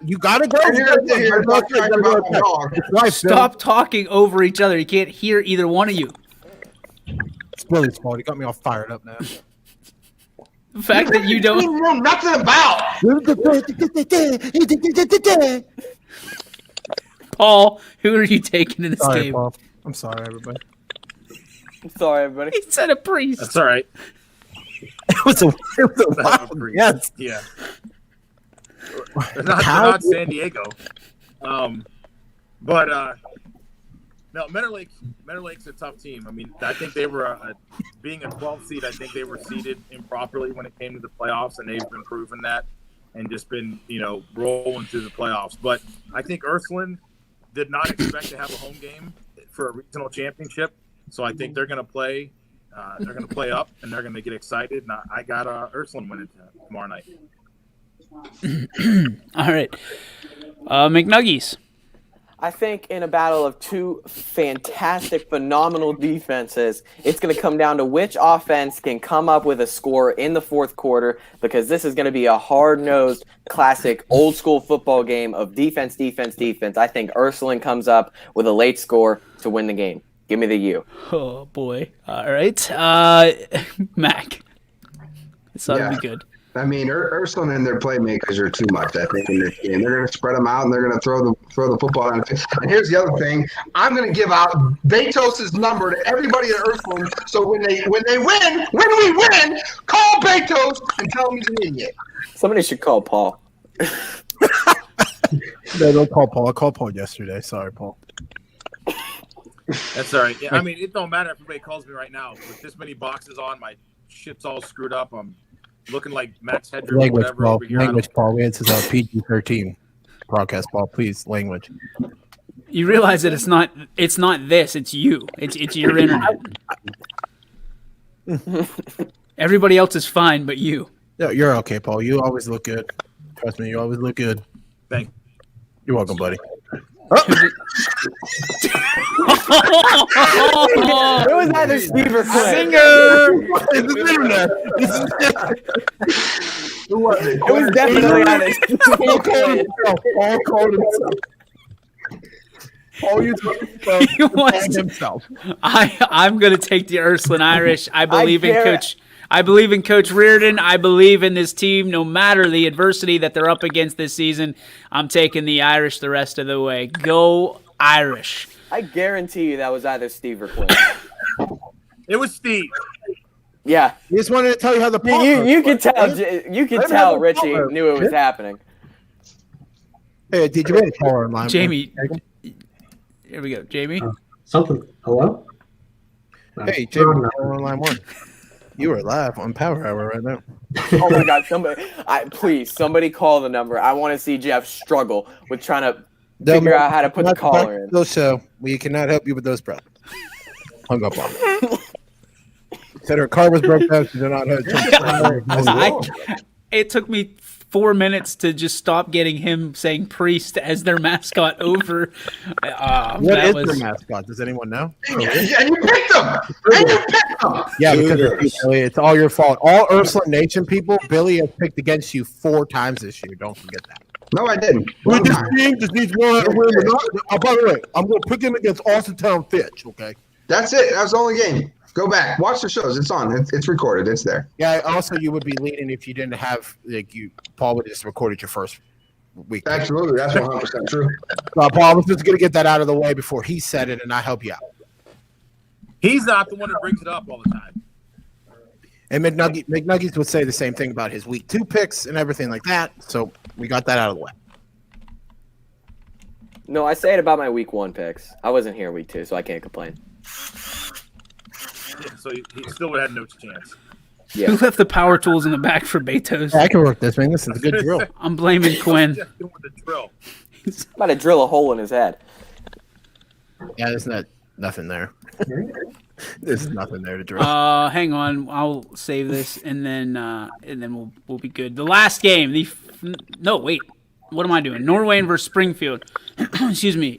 You gotta go. And you're going to hear talking about the dog. It's life, Stop talking over each other. You can't hear either one of you. It's Billy's fault. He got me all fired up now. The fact that you don't know nothing about. Paul, who are you taking in this Sorry, game? Paul. I'm sorry, everybody. I'm sorry, everybody. He said a priest. That's all right. It was a wild, yes. Yeah. They're not San Diego. But no, Menor Lake's a tough team. I mean, I think they were being a 12 seed. I think they were seeded improperly when it came to the playoffs, and they've been proving that and just been rolling through the playoffs. But I think Urslan did not expect to have a home game for a regional championship, so I think they're going to play. They're going to play up, and they're going to get excited. And I got Urslan winning tomorrow night. All right, McNuggies. I think in a battle of two fantastic, phenomenal defenses, it's going to come down to which offense can come up with a score in the fourth quarter, because this is going to be a hard-nosed, classic, old-school football game of defense, defense, defense. I think Ursuline comes up with a late score to win the game. Give me the U. Oh, boy. All right. Mac. This ought to be good. I mean, Ursuline and their playmakers are too much, I think, in this game. They're going to spread them out, and they're going to throw the football down. And here's the other thing. I'm going to give out Betos' number to everybody at Ursuline, so when we win, call Betos and tell him he's an idiot. Somebody should call Paul. No, don't call Paul. I called Paul yesterday. Sorry, Paul. That's all right. Yeah, I mean, it don't matter if everybody calls me right now. With this many boxes on, my shit's all screwed up. I'm looking like Max Headroom or Language, whatever Paul. over here. Language, Paul. This is a PG-13 broadcast, Paul. Please, language. You realize that it's not this, it's you. It's your internet. Everybody else is fine, but you. No, you're okay, Paul. You always look good. Trust me, you always look good. Thank you. You're welcome, buddy. It was either Steve or Quinn. Singer! It's the internet. Who was it? It was definitely either Steve Paul or called Quinn. himself. Paul called himself. Paul used He wants to- himself. I'm going to take the Ursuline Irish. I believe in dare- Coach. I believe in Coach Reardon. I believe in this team. No matter the adversity that they're up against this season, I'm taking the Irish the rest of the way. Go Irish. I guarantee you that was either Steve or Quinn. It was Steve. Yeah. He just wanted to tell you how the You could tell Richie knew it was happening. Hey, did you read Power online? Jamie. Here we go. Jamie. Something. Hello? Hey, Jamie, Power online 1. You are live on Power Hour right now. Oh my God! Please, somebody call the number. I want to see Jeff struggle with trying to figure out how to put the caller in. So we cannot help you with those problems. Hung up on me. Said her car was broke down. She did not have. It took me 4 minutes to just stop getting him saying priest as their mascot over. What is their mascot? Does anyone know? And you picked them. Yeah, because it's all your fault. All Ursuline Nation people, Billy has picked against you 4 times this year. Don't forget that. No, I didn't. This team just needs one win. By the way, I'm going to pick him against Austintown Fitch, okay? That's it. That was the only game. Go back. Watch the shows. It's on. It's recorded. It's there. Yeah, also, you would be leading if you didn't have, Paul would have just recorded your first week. Absolutely. That's 100% true. Paul, I was just going to get that out of the way before he said it, and I help you out. He's not the one that brings it up all the time. And McNuggets would say the same thing about his week 2 picks and everything like that. So we got that out of the way. No, I say it about my week 1 picks. I wasn't here week 2, so I can't complain. Yeah, so he still would have no chance. Yeah. Who left the power tools in the back for Betos? I can work this, man. This is a good drill. I'm blaming Quinn. Just doing the drill. I'm about to drill a hole in his head. Yeah, there's nothing there. There's nothing there to drill. Hang on, I'll save this and then we'll be good. The last game. No, wait. What am I doing? Norway versus Springfield. Excuse me.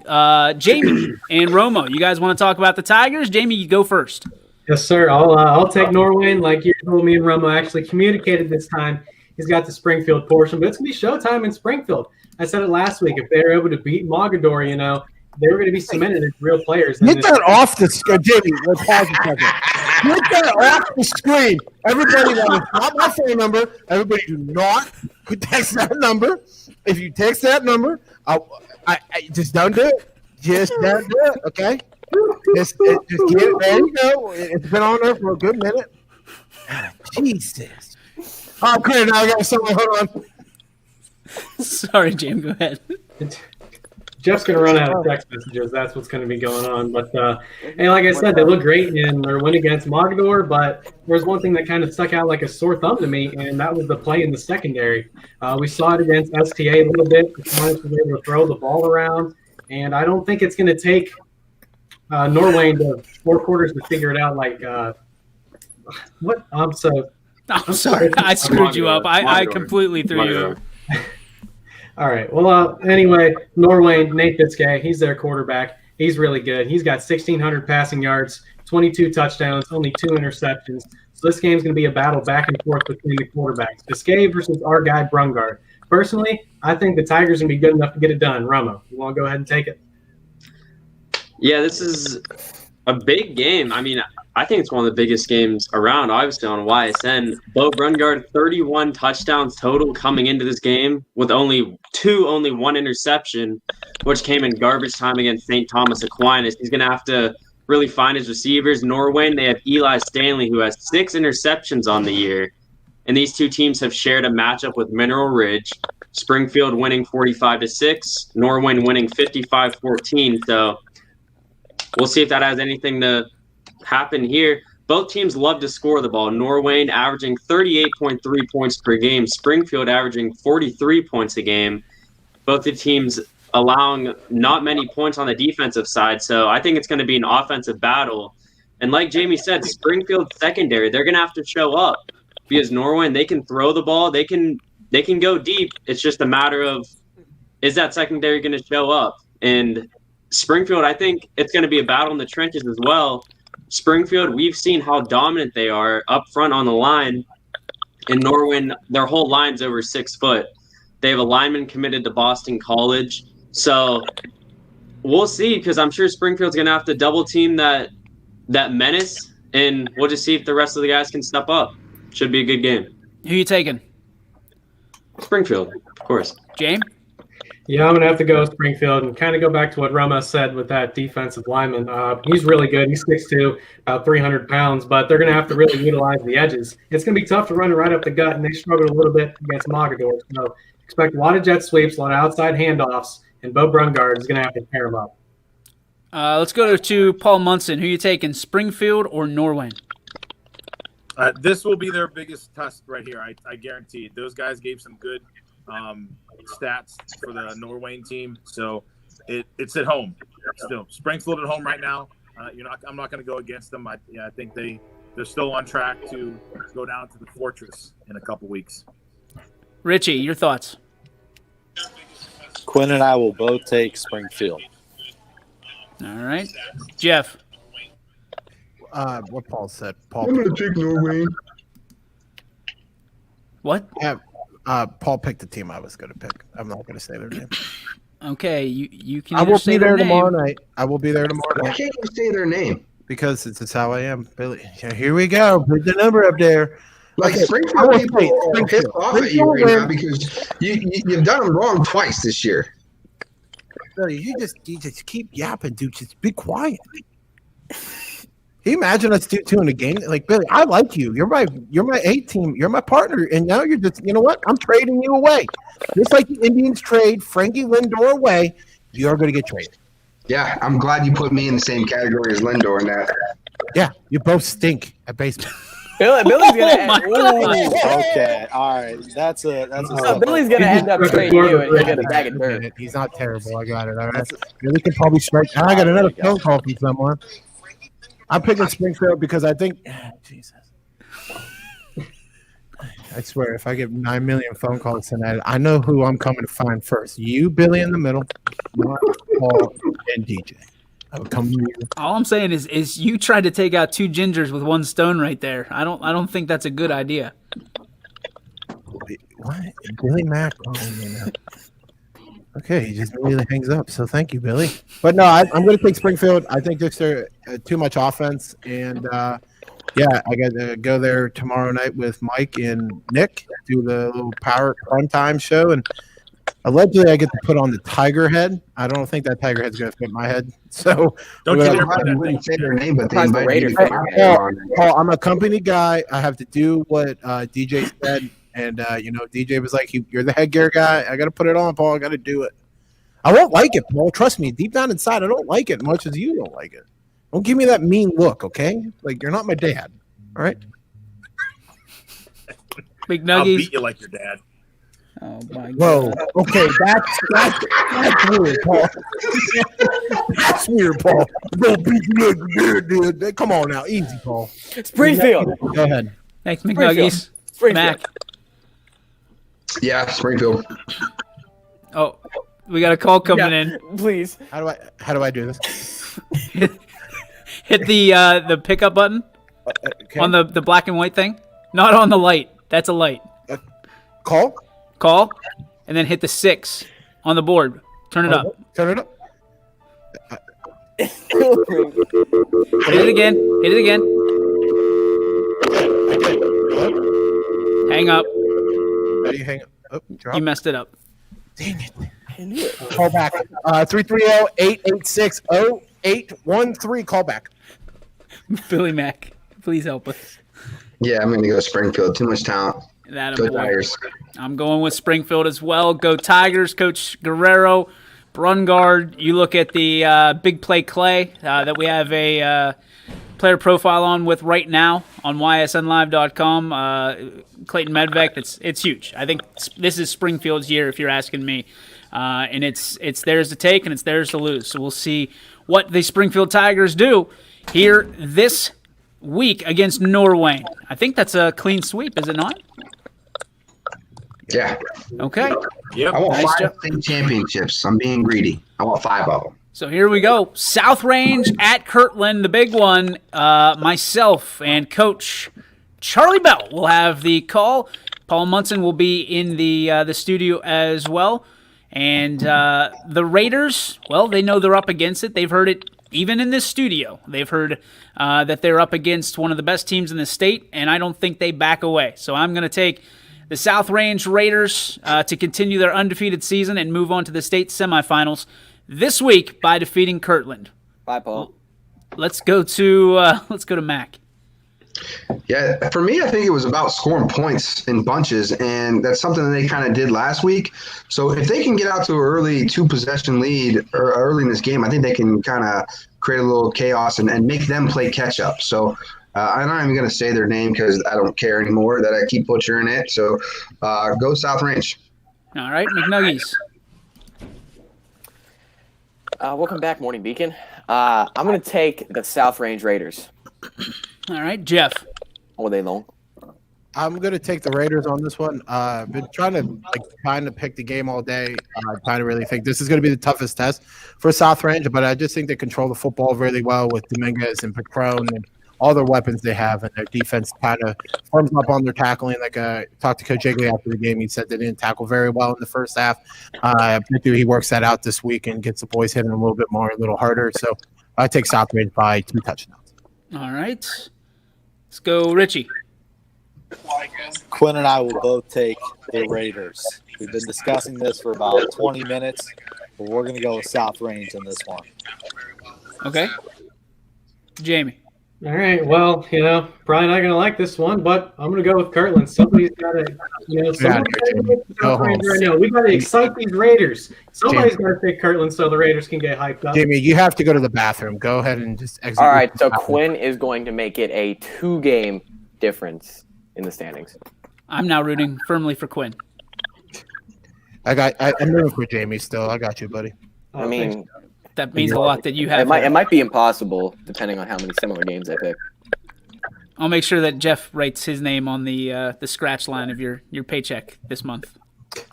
Jamie and Romo, you guys want to talk about the Tigers? Jamie, you go first. Yes, sir. I'll take Norway. Like you told me and Romo actually communicated this time. He's got the Springfield portion, but it's going to be showtime in Springfield. I said it last week. If they're able to beat Mogador, they were going to be cemented as real players. Get that off the screen. Jamie, let's pause a second. Get that off the screen. Everybody, that is not my phone number. Everybody do not text that number. If you text that number, I just don't do it. Just don't do it, okay? Just get it. There you go. It's been on there for a good minute. Jesus. Oh, great. Now I got something. Hold on. Sorry, James. Go ahead. Jeff's going to run out of text messages. That's what's going to be going on. But, hey, like I said, they look great in their win against Mogador. But there's one thing that kind of stuck out like a sore thumb to me, and that was the play in the secondary. We saw it against STA a little bit. The Giants were able to throw the ball around. And I don't think it's going to take Norway to 4 quarters to figure it out. What? I'm sorry. I screwed you up. I completely threw you over. All right. Well, anyway, Norway, Nate Fitzgay, he's their quarterback. He's really good. He's got 1,600 passing yards, 22 touchdowns, only 2 interceptions. So this game's going to be a battle back and forth between the quarterbacks. Fitzgay versus our guy Brungard. Personally, I think the Tigers are going to be good enough to get it done. Romo, you want to go ahead and take it? Yeah, this is a big game. I mean, I think it's one of the biggest games around, obviously, on YSN. Bo Brungard, 31 touchdowns total coming into this game with only one interception, which came in garbage time against St. Thomas Aquinas. He's going to have to really find his receivers. Norway, they have Eli Stanley, who has 6 interceptions on the year. And these two teams have shared a matchup with Mineral Ridge. Springfield winning 45-6, Norway winning 55-14. So we'll see if that has anything to happen here. Both teams love to score the ball. Norway averaging 38.3 points per game. Springfield averaging 43 points a game. Both the teams allowing not many points on the defensive side. So I think it's going to be an offensive battle. And like Jamie said, Springfield secondary, they're going to have to show up because Norway, they can throw the ball. They can go deep. It's just a matter of, is that secondary going to show up? And Springfield, I think it's going to be a battle in the trenches as well. Springfield, we've seen how dominant they are up front on the line. In Norway, their whole line's over 6 foot. They have a lineman committed to Boston College. So we'll see, because I'm sure Springfield's going to have to double team that menace, and we'll just see if the rest of the guys can step up. Should be a good game. Who you taking? Springfield, of course. James? Yeah, I'm going to have to go with Springfield and kind of go back to what Rama said with that defensive lineman. He's really good. He's 6'2", about 300 pounds, but they're going to have to really utilize the edges. It's going to be tough to run right up the gut, and they struggled a little bit against Mogador. So expect a lot of jet sweeps, a lot of outside handoffs, and Bo Brungard is going to have to pair them up. Let's go to Paul Munson. Who you taking, Springfield or Norway? This will be their biggest test right here. I guarantee it. Those guys gave some good stats for the Norway team, so it's at home. Still, Springfield at home right now. I'm not going to go against them. I think they're still on track to go down to the Fortress in a couple weeks. Richie, your thoughts? Quinn and I will both take Springfield. All right, Jeff. What Paul said. Paul. I'm going to take Norway. What? Paul picked the team I was going to pick. I'm not going to say their name. Okay, you can. I will say be there their tomorrow name. night. I will be there tomorrow Why night. can't you say their name? Because it's how I am, Billy. Here we go. Put the number up there. Like Okay, I Springfield will people say are pissed Springfield. off at you right Springfield now because you've done them wrong twice this year. Billy, you just keep yapping, dude. Just be quiet. Can you imagine us doing a game? Like, Billy, I like you. You're my A team. You're my partner. And now you're just, you know what? I'm trading you away. Just like the Indians trade Frankie Lindor away, you're going to get traded. Yeah, I'm glad you put me in the same category as Lindor in that. Yeah, you both stink at baseball. Billy's gonna Okay, all right. That's a Billy's gonna end up trading you, and he'll get a bag of dirt. He's not terrible. I got it. All right. Billy can probably strike. I got another phone call from someone. I'm picking Springfield because I think. Jesus. I swear, if I get 9 million phone calls tonight, I know who I'm coming to find first. You, Billy, in the middle, Paul, and DJ. I would come to you. All I'm saying is you tried to take out 2 gingers with 1 stone right there. I don't think that's a good idea. What? Billy Mack? Oh, man. Okay, he just immediately hangs up. So thank you, Billy. But no, I'm going to take Springfield. I think there's too much offense, and yeah, I got to go there tomorrow night with Mike and Nick, do the little power prime time show, and allegedly I get to put on the tiger head. I don't think that tiger head's going to fit my head. So Don't you dare I wouldn't say their name, but they Surprised the might Raiders be. didn't Paul, I'm a company guy. I have to do what DJ said, and DJ was like, "You're the headgear guy. I got to put it on, Paul. I got to do it." I won't like it, Paul. Trust me. Deep down inside, I don't like it as much as you don't like it. Don't give me that mean look, okay? Like, you're not my dad, all right? Big I'll Nuggies. beat you like your dad. Oh my Whoa. God. Okay, that's weird, Paul. That's weird, Paul. Don't beat you like your dad, dude. Come on now. Easy, Paul. Springfield. Go ahead. Thanks, McNuggies. Springfield. Mac. Yeah, Springfield. Oh, we got a call coming in. Please. How do I do this? Hit the pickup button on the black and white thing. Not on the light. That's a light. Call, and then hit the 6 on the board. Turn it up. Turn it up. Hit it again. Hit it again. Hang up. How do you hang up? Oh, drop. You messed it up. Dang it. Call back. 330-886-0813. Call back. Billy Mack, please help us. Yeah, I'm going to go Springfield. Too much talent. That Go boy. Tigers. I'm going with Springfield as well. Go Tigers. Coach Guerrero, Brungard. You look at the Big Play Clay that we have a player profile on with right now on ysnlive.com. Clayton Medvec. It's huge. I think this is Springfield's year, if you're asking me. And it's theirs to take and it's theirs to lose. So we'll see what the Springfield Tigers do here this week against Norway. I think that's a clean sweep, is it not? Yeah. Okay. Yep. I want Nice 5 job. state championships. I'm being greedy. I want 5 of them. So here we go. South Range at Kirtland, the big one. Myself and Coach Charlie Bell will have the call. Paul Munson will be in the studio as well. And the Raiders, well, they know they're up against it. They've heard it even in this studio. They've heard that they're up against one of the best teams in the state, and I don't think they back away. So I'm going to take the South Range Raiders to continue their undefeated season and move on to the state semifinals this week by defeating Kirtland. Bye, Paul. Let's go to Mac. Yeah, for me, I think it was about scoring points in bunches, and that's something that they kind of did last week. So if they can get out to an early 2-possession lead or early in this game, I think they can kind of create a little chaos and make them play catch-up. So I'm not even going to say their name because I don't care anymore that I keep butchering it. So go South Range. All right, McNuggies. Welcome back, Morning Beacon. I'm going to take the South Range Raiders. All right, Jeff. All day long. I'm going to take the Raiders on this one. I've been trying to pick the game all day. I kind of really think this is going to be the toughest test for South Range, but I just think they control the football really well with Dominguez and Patron and all their weapons they have, and their defense kind of forms up on their tackling. Like I talked to Coach Jigley after the game. He said they didn't tackle very well in the first half. I bet he works that out this week and gets the boys hitting a little bit more, a little harder. So I take South Range by 2 touchdowns. All right. Let's go, Richie. Quinn and I will both take the Raiders. We've been discussing this for about 20 minutes, but we're going to go with South Range in this one. Okay. Jamie. All right. Well, probably not going to like this one, but I'm going to go with Kirtland. Somebody's got to, somebody's got to get the South Range right now. We got to excite these Raiders. Somebody's got to take Kirtland so the Raiders can get hyped up. Jamie, you have to go to the bathroom. Go ahead and just exit. All right. So Quinn is going to make it a 2-game difference in the standings. I'm now rooting firmly for Quinn. I'm rooting for Jamie still. I got you, buddy. I mean, that means a lot that you have. It might be impossible depending on how many similar games I pick. I'll make sure that Jeff writes his name on the scratch line of your paycheck this month.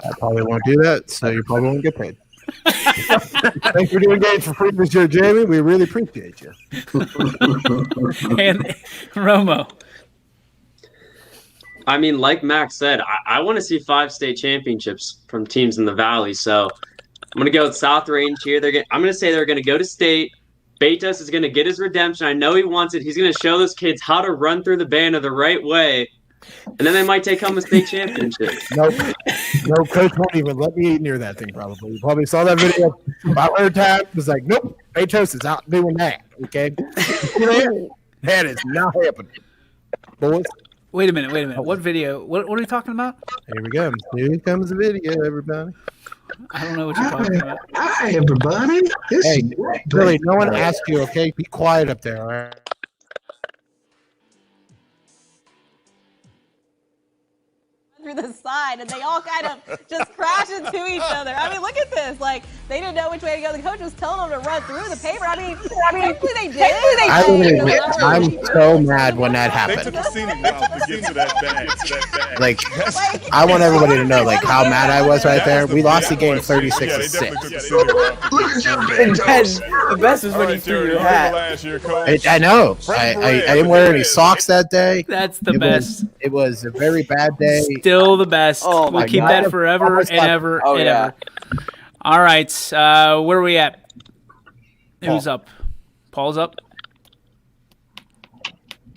I probably won't do that, so you probably won't get paid. Thanks for doing games for free this year, Jamie. We really appreciate you. And Romo. I mean, like Max said, I want to see 5 state championships from teams in the Valley. So I'm going to go with South Range here. I'm going to say they're going to go to state. Betos is going to get his redemption. I know he wants it. He's going to show those kids how to run through the banner the right way. And then they might take home a state championship. Nope. No, Coach won't even let me eat near that thing, probably. You probably saw that video about her time. It was like, nope, Betos is out doing that, okay? That is not happening. Boys. Wait a minute. What video? What are we talking about? Here we go. Here comes the video, everybody. I don't know what you're talking about. Hi, everybody. Hey, Billy, no one asked you, okay? Be quiet up there, all right? Through the side, and they all kind of just crash into each other. I mean, look at this. this. Like, they didn't know which way to go. The coach was telling them to run through the paper. I mean, technically they did. I'm so mad when that They happened. took a scenic route to get to that bag. Like, I want everybody to know, like, how mad I was right there. We lost the game 36-6. The best is when you threw your hat. I know. I didn't wear any socks that day. That's the best. It was a very bad day. Still the best. Oh, we'll my keep God. that forever and ever Oh, and yeah. ever. All right. Where are we at? Who's up? Paul's up?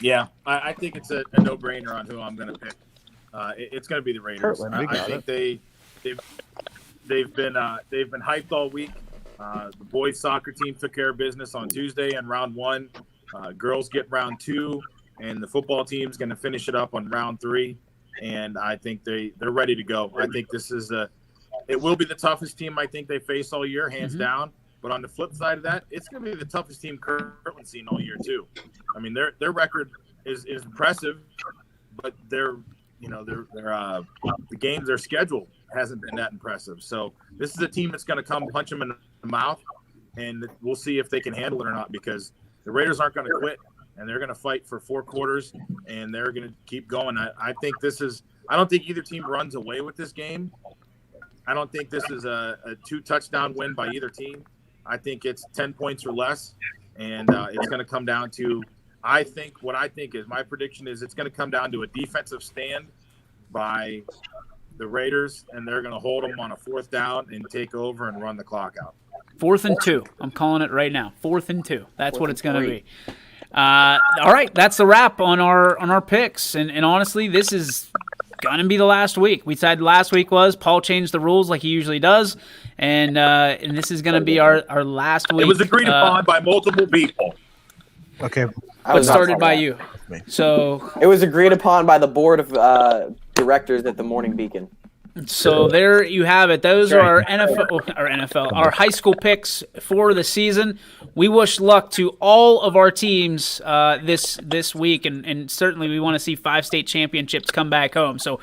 Yeah, I think it's a no-brainer on who I'm going to pick. It's going to be the Raiders. I think they've been hyped all week. The boys soccer team took care of business on Tuesday in round 1. Girls get round 2, and the football team's going to finish it up on round 3. And I think they're ready to go. I think this is it will be the toughest team I think they face all year, hands down. But on the flip side of that, it's going to be the toughest team Kirtland's seen all year too. I mean, their record is impressive, but the games they're scheduled hasn't been that impressive. So this is a team that's going to come punch them in the mouth, and we'll see if they can handle it or not, because the Raiders aren't going to quit, and they're going to fight for 4 quarters, and they're going to keep going. I think I don't think either team runs away with this game. I don't think this is a 2-touchdown win by either team. I think it's 10 points or less, and it's going to come down to, my prediction is it's going to come down to a defensive stand by the Raiders, and they're going to hold them on a 4th down and take over and run the clock out. 4th and 2. I'm calling it right now. 4th and 2. That's what it's going to be. All right, that's the wrap on our picks, and honestly, this is gonna be the last week. We said last week was Paul changed the rules like he usually does, and this is gonna be our last week. It was agreed upon by multiple people. Okay, but started by you. So it was agreed upon by the board of directors at the Morning Beacon. So there you have it. Those are our high school picks for the season. We wish luck to all of our teams this week, and certainly we want to see 5 state championships come back home. So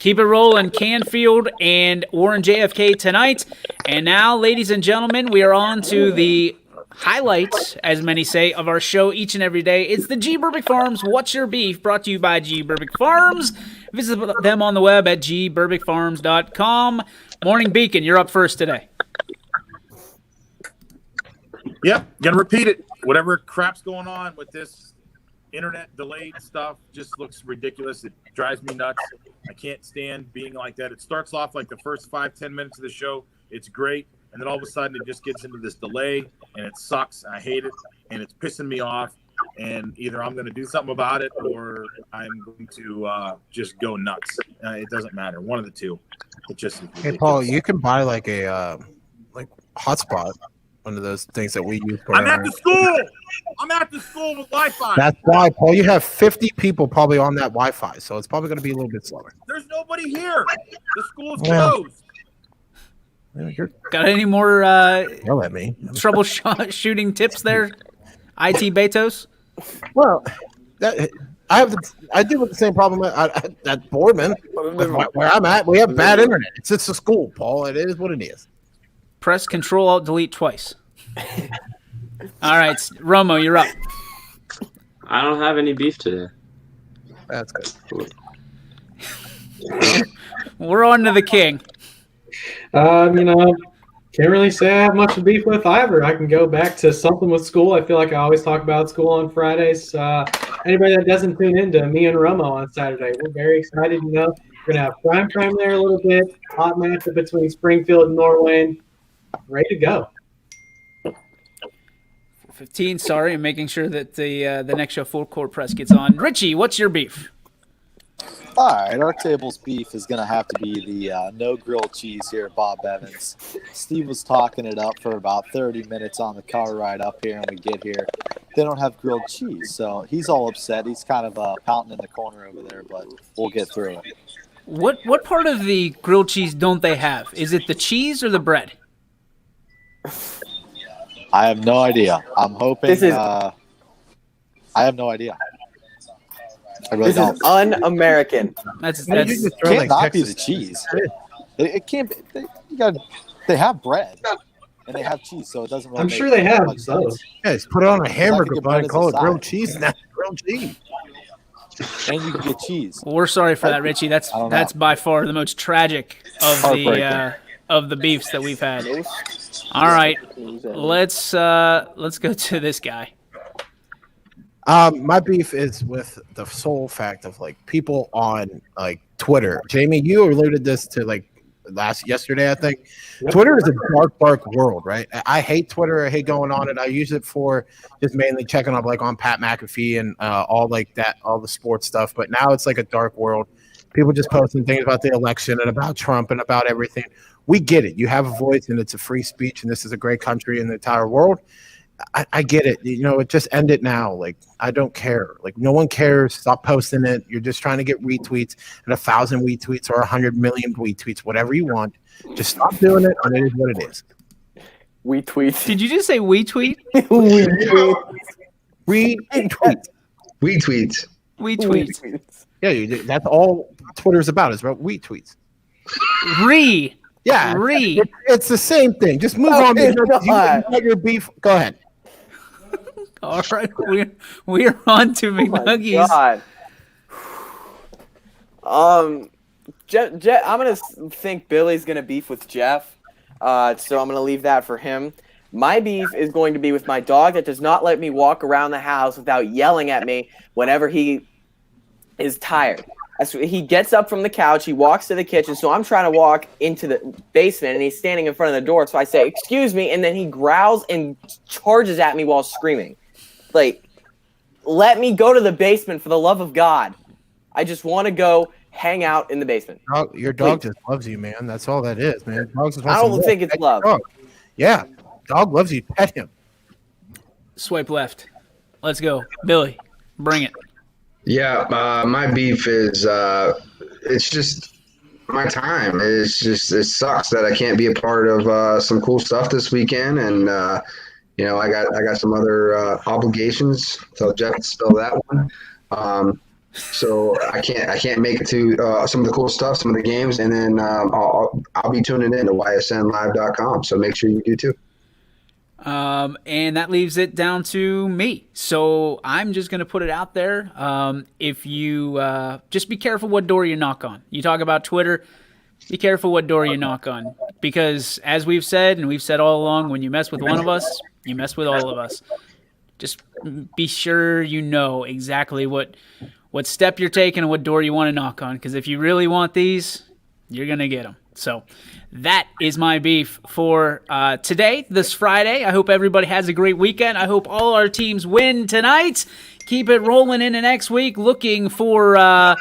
keep it rolling, Canfield and Warren JFK tonight. And now, ladies and gentlemen, we are on to the highlights, as many say, of our show each and every day. It's the G. Burbick Farms What's Your Beef, brought to you by G. Burbick Farms. Visit them on the web at gburbickfarms.com. Morning Beacon, you're up first today. Yep, gonna repeat it. Whatever crap's going on with this internet delayed stuff just looks ridiculous. It drives me nuts. I can't stand being like that. It starts off like the first 5-10 minutes of the show. It's great. And then all of a sudden it just gets into this delay, and it sucks. I hate it, and it's pissing me off. And either I'm going to do something about it, or I'm going to just go nuts. It doesn't matter. One of the two. It just Hey, Paul, you can buy like a hotspot, one of those things that we use. I'm at the school. I'm at the school with Wi-Fi. That's why, Paul. You have 50 people probably on that Wi-Fi, so it's probably going to be a little bit slower. There's nobody here. The school is closed. Got any more Yell at me. troubleshooting tips there, IT Betos? Well, I deal with the same problem at Boardman. Where I'm at, we have bad internet. It's a school, Paul. It is what it is. Press Control-Alt-Delete twice. All right, Romo, you're up. I don't have any beef today. That's good. We're on to the king. Can't really say I have much to beef with either. I can go back to something with school. I feel like I always talk about school on Fridays. Anybody that doesn't tune into me and Romo on Saturday, we're very excited. We're going to have prime time there a little bit. Hot matchup between Springfield and Norway. Ready to go. 15, sorry, I'm making sure that the next show, Full Court Press, gets on. Richie, what's your beef? All right, our table's beef is going to have to be the no grilled cheese here at Bob Evans. Steve was talking it up for about 30 minutes on the car ride up here, and we get here. They don't have grilled cheese, so he's all upset. He's kind of pouting in the corner over there, but we'll get through it. What part of the grilled cheese don't they have? Is it the cheese or the bread? I have no idea. I'm hoping. I have no idea. This is un-American. That's can't not be the cheese. It can't be. They have bread and they have cheese, so it doesn't really I'm make sure they have much both. sense. Yeah, just put it on a I hamburger could get bun bread and as call a it grilled side. cheese. That's grilled cheese. And you can get cheese. We're sorry for that, Richie. That's I don't know. by far the most tragic Heartbreaking. of the beefs that we've had. All right, let's go to this guy. My beef is with the sole fact of like people on like Twitter. Jamie, you alluded this to like yesterday, I think. Yep. Twitter is a dark world, right? I hate Twitter. I hate going on it. I use it for just mainly checking up like on Pat McAfee and all like that, all the sports stuff. But now it's like a dark world. People just posting things about the election and about Trump and about everything. We get it. You have a voice and it's a free speech and this is a great country in the entire world. I get it. You know, just end it now. Like, I don't care. Like, no one cares. Stop posting it. You're just trying to get retweets and 1,000 retweets or 100 million retweets, whatever you want. Just stop doing it, and it is what it is. Retweets. Did you just say we tweet? Retweet. Retweets. We tweet. Yeah, that's all Twitter's about. Is about retweets. Yeah, it's the same thing. Just move on. You got your beef. Go ahead. All right, we're on to McNuggies. God. Jeff, I'm gonna think Billy's gonna beef with Jeff, so I'm gonna leave that for him. My beef is going to be with my dog that does not let me walk around the house without yelling at me whenever he is tired. He gets up from the couch, he walks to the kitchen, so I'm trying to walk into the basement, and he's standing in front of the door, so I say, "Excuse me," and then he growls and charges at me while screaming. Like, let me go to the basement for the love of God. I just want to go hang out in the basement. Your dog just loves you, man. That's all that is, man. Dog just I wants don't to think it's pet love. your dog. Yeah, dog loves you. Pet him. Swipe left. Let's go. Billy, bring it. Yeah, my beef is it's just my time. It sucks that I can't be a part of some cool stuff this weekend, and you know, I got some other obligations. Tell Jeff to spell that one. So I can't make it to some of the cool stuff, some of the games, and then I'll be tuning in to ysnlive.com. So make sure you do too. And that leaves it down to me. So I'm just going to put it out there. If you just be careful what door you knock on. You talk about Twitter, be careful what door you knock on. Because as we've said, and we've said all along, when you mess with one of us, you mess with all of us. Just be sure you know exactly what step you're taking and what door you want to knock on. Because if you really want these, you're going to get them. So that is my beef for today, this Friday. I hope everybody has a great weekend. I hope all our teams win tonight. Keep it rolling into next week. Looking for a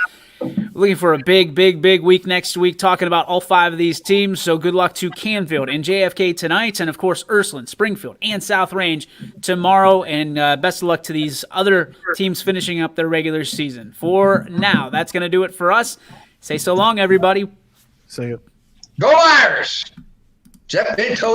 big week next week, talking about all 5 of these teams. So good luck to Canfield and JFK tonight, and of course Ursuline, Springfield, and South Range tomorrow. And best of luck to these other teams finishing up their regular season. For now, that's going to do it for us. Say so long, everybody. See you. Go Irish! Jeff Pinto